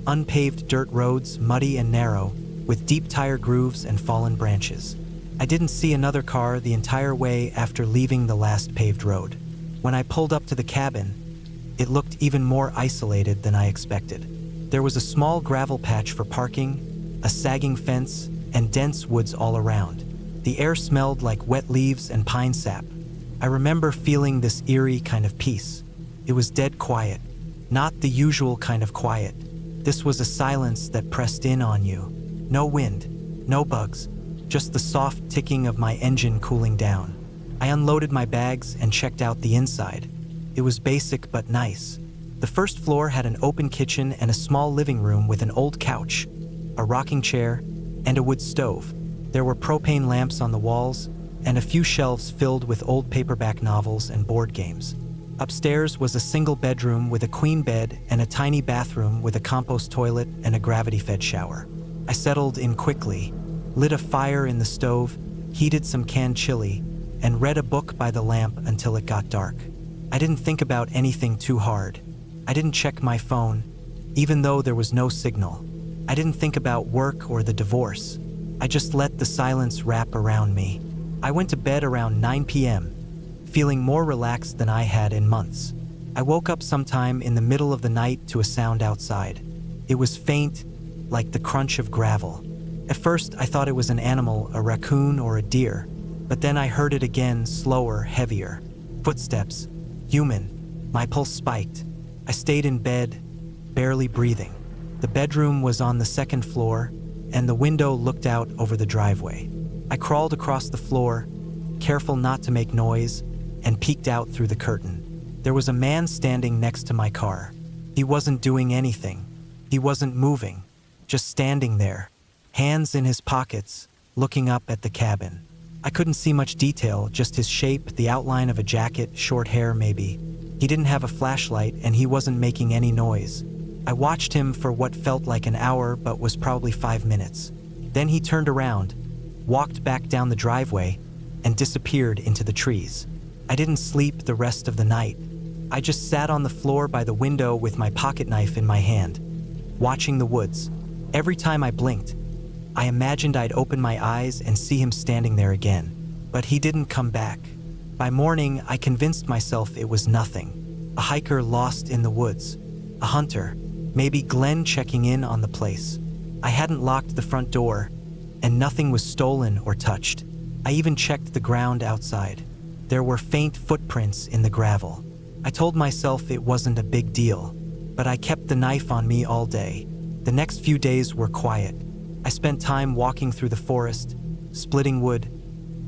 unpaved dirt roads, muddy and narrow, with deep tire grooves and fallen branches. I didn't see another car the entire way after leaving the last paved road. When I pulled up to the cabin, it looked even more isolated than I expected. There was a small gravel patch for parking, a sagging fence, and dense woods all around. The air smelled like wet leaves and pine sap. I remember feeling this eerie kind of peace. It was dead quiet, not the usual kind of quiet. This was a silence that pressed in on you. No wind, no bugs, just the soft ticking of my engine cooling down. I unloaded my bags and checked out the inside. It was basic but nice. The first floor had an open kitchen and a small living room with an old couch, a rocking chair, and a wood stove. There were propane lamps on the walls and a few shelves filled with old paperback novels and board games. Upstairs was a single bedroom with a queen bed and a tiny bathroom with a compost toilet and a gravity-fed shower. I settled in quickly, lit a fire in the stove, heated some canned chili, and read a book by the lamp until it got dark. I didn't think about anything too hard. I didn't check my phone, even though there was no signal. I didn't think about work or the divorce. I just let the silence wrap around me. I went to bed around 9 p.m., feeling more relaxed than I had in months. I woke up sometime in the middle of the night to a sound outside. It was faint, like the crunch of gravel. At first, I thought it was an animal, a raccoon or a deer, but then I heard it again, slower, heavier. Footsteps. Human. My pulse spiked. I stayed in bed, barely breathing. The bedroom was on the 2nd floor, and the window looked out over the driveway. I crawled across the floor, careful not to make noise, and peeked out through the curtain. There was a man standing next to my car. He wasn't doing anything. He wasn't moving, just standing there, hands in his pockets, looking up at the cabin. I couldn't see much detail, just his shape, the outline of a jacket, short hair maybe. He didn't have a flashlight and he wasn't making any noise. I watched him for what felt like an hour but was probably 5 minutes. Then he turned around, walked back down the driveway, and disappeared into the trees. I didn't sleep the rest of the night. I just sat on the floor by the window with my pocket knife in my hand. watching the woods. Every time I blinked, I imagined I'd open my eyes and see him standing there again. But he didn't come back. By morning, I convinced myself it was nothing. A hiker lost in the woods. A hunter. Maybe Glenn checking in on the place. I hadn't locked the front door, and nothing was stolen or touched. I even checked the ground outside. There were faint footprints in the gravel. I told myself it wasn't a big deal, but I kept the knife on me all day. The next few days were quiet. I spent time walking through the forest, splitting wood,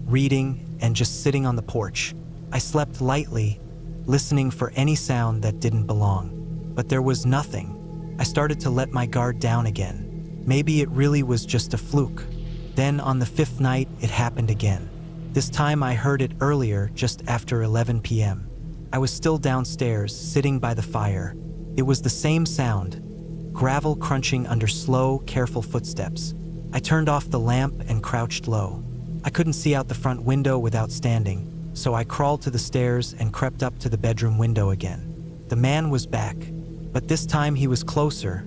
reading, and just sitting on the porch. I slept lightly, listening for any sound that didn't belong. But there was nothing. I started to let my guard down again. Maybe it really was just a fluke. Then on the 5th night, it happened again. This time I heard it earlier, just after 11 p.m. I was still downstairs, sitting by the fire. It was the same sound, gravel crunching under slow, careful footsteps. I turned off the lamp and crouched low. I couldn't see out the front window without standing, so I crawled to the stairs and crept up to the bedroom window again. The man was back, but this time he was closer,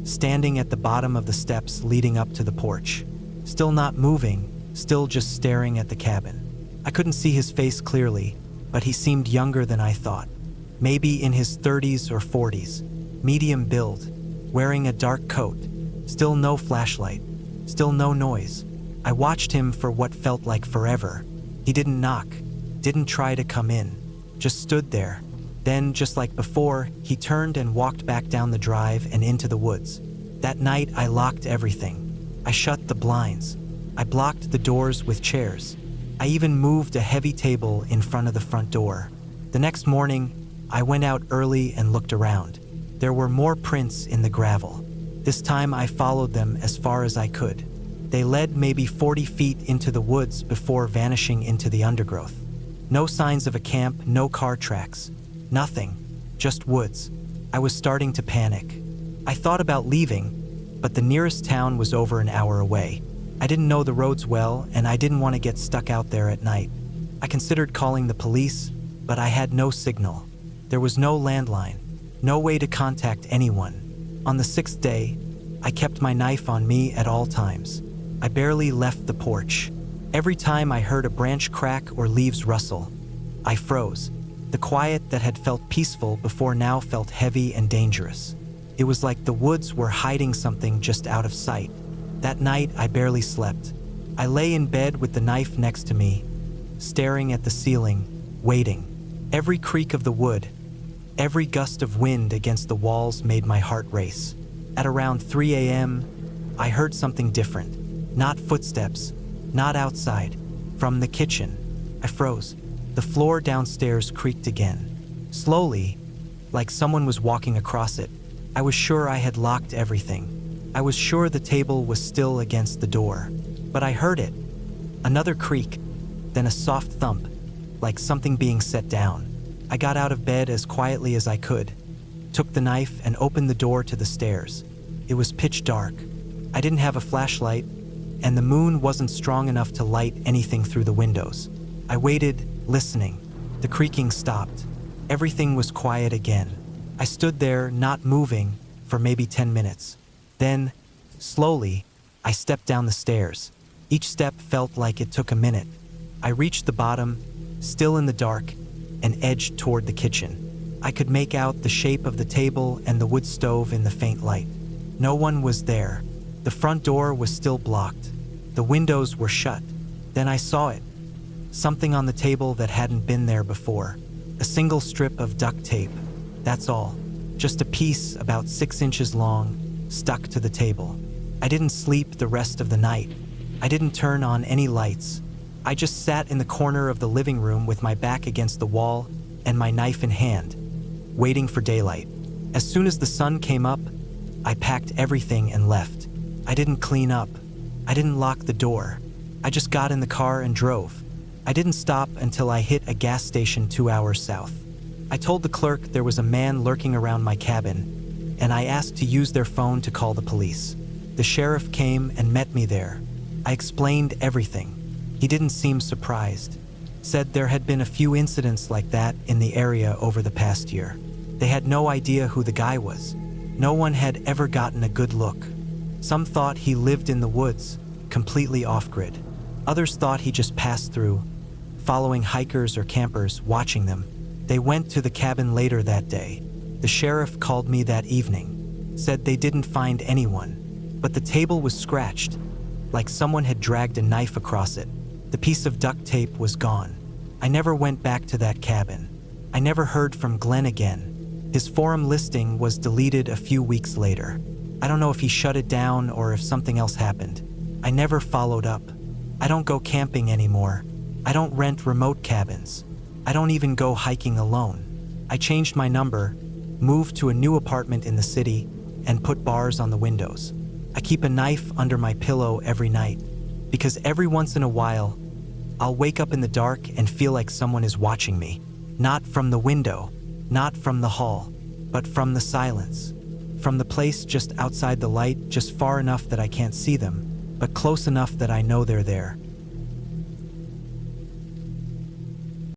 standing at the bottom of the steps leading up to the porch. Still not moving, still just staring at the cabin. I couldn't see his face clearly, but he seemed younger than I thought. Maybe in his 30s or 40s, medium build, wearing a dark coat. Still no flashlight, still no noise. I watched him for what felt like forever. He didn't knock, didn't try to come in, just stood there. Then, just like before, he turned and walked back down the drive and into the woods. That night, I locked everything. I shut the blinds. I blocked the doors with chairs. I even moved a heavy table in front of the front door. The next morning, I went out early and looked around. There were more prints in the gravel. This time I followed them as far as I could. They led maybe 40 feet into the woods before vanishing into the undergrowth. No signs of a camp, no car tracks. Nothing, just woods. I was starting to panic. I thought about leaving, but the nearest town was over an hour away. I didn't know the roads well, and I didn't want to get stuck out there at night. I considered calling the police, but I had no signal. There was no landline, no way to contact anyone. On the 6th day, I kept my knife on me at all times. I barely left the porch. Every time I heard a branch crack or leaves rustle, I froze. The quiet that had felt peaceful before now felt heavy and dangerous. It was like the woods were hiding something just out of sight. That night, I barely slept. I lay in bed with the knife next to me, staring at the ceiling, waiting. Every creak of the wood, every gust of wind against the walls made my heart race. At around 3 a.m., I heard something different. Not footsteps, not outside. From the kitchen, I froze. The floor downstairs creaked again. Slowly, like someone was walking across it. I was sure I had locked everything. I was sure the table was still against the door. But I heard it. Another creak, then a soft thump, like something being set down. I got out of bed as quietly as I could, took the knife and opened the door to the stairs. It was pitch dark. I didn't have a flashlight, and the moon wasn't strong enough to light anything through the windows. I waited, listening. The creaking stopped. Everything was quiet again. I stood there, not moving, for maybe 10 minutes. Then, slowly, I stepped down the stairs. Each step felt like it took a minute. I reached the bottom, still in the dark, and edged toward the kitchen. I could make out the shape of the table and the wood stove in the faint light. No one was there. The front door was still blocked. The windows were shut. Then I saw it. Something on the table that hadn't been there before. A single strip of duct tape. That's all. Just a piece about 6 inches long, stuck to the table. I didn't sleep the rest of the night. I didn't turn on any lights. I just sat in the corner of the living room with my back against the wall and my knife in hand, waiting for daylight. As soon as the sun came up, I packed everything and left. I didn't clean up. I didn't lock the door. I just got in the car and drove. I didn't stop until I hit a gas station 2 hours south. I told the clerk there was a man lurking around my cabin, and I asked to use their phone to call the police. The sheriff came and met me there. I explained everything. He didn't seem surprised. Said there had been a few incidents like that in the area over the past year. They had no idea who the guy was. No one had ever gotten a good look. Some thought he lived in the woods, completely off-grid. Others thought he just passed through, following hikers or campers, watching them. They went to the cabin later that day. The sheriff called me that evening, said they didn't find anyone, but the table was scratched, like someone had dragged a knife across it. The piece of duct tape was gone. I never went back to that cabin. I never heard from Glenn again. His forum listing was deleted a few weeks later. I don't know if he shut it down or if something else happened. I never followed up. I don't go camping anymore. I don't rent remote cabins. I don't even go hiking alone. I changed my number, moved to a new apartment in the city, and put bars on the windows. I keep a knife under my pillow every night, because every once in a while, I'll wake up in the dark and feel like someone is watching me. Not from the window, not from the hall, but from the silence. From the place just outside the light, just far enough that I can't see them, but close enough that I know they're there.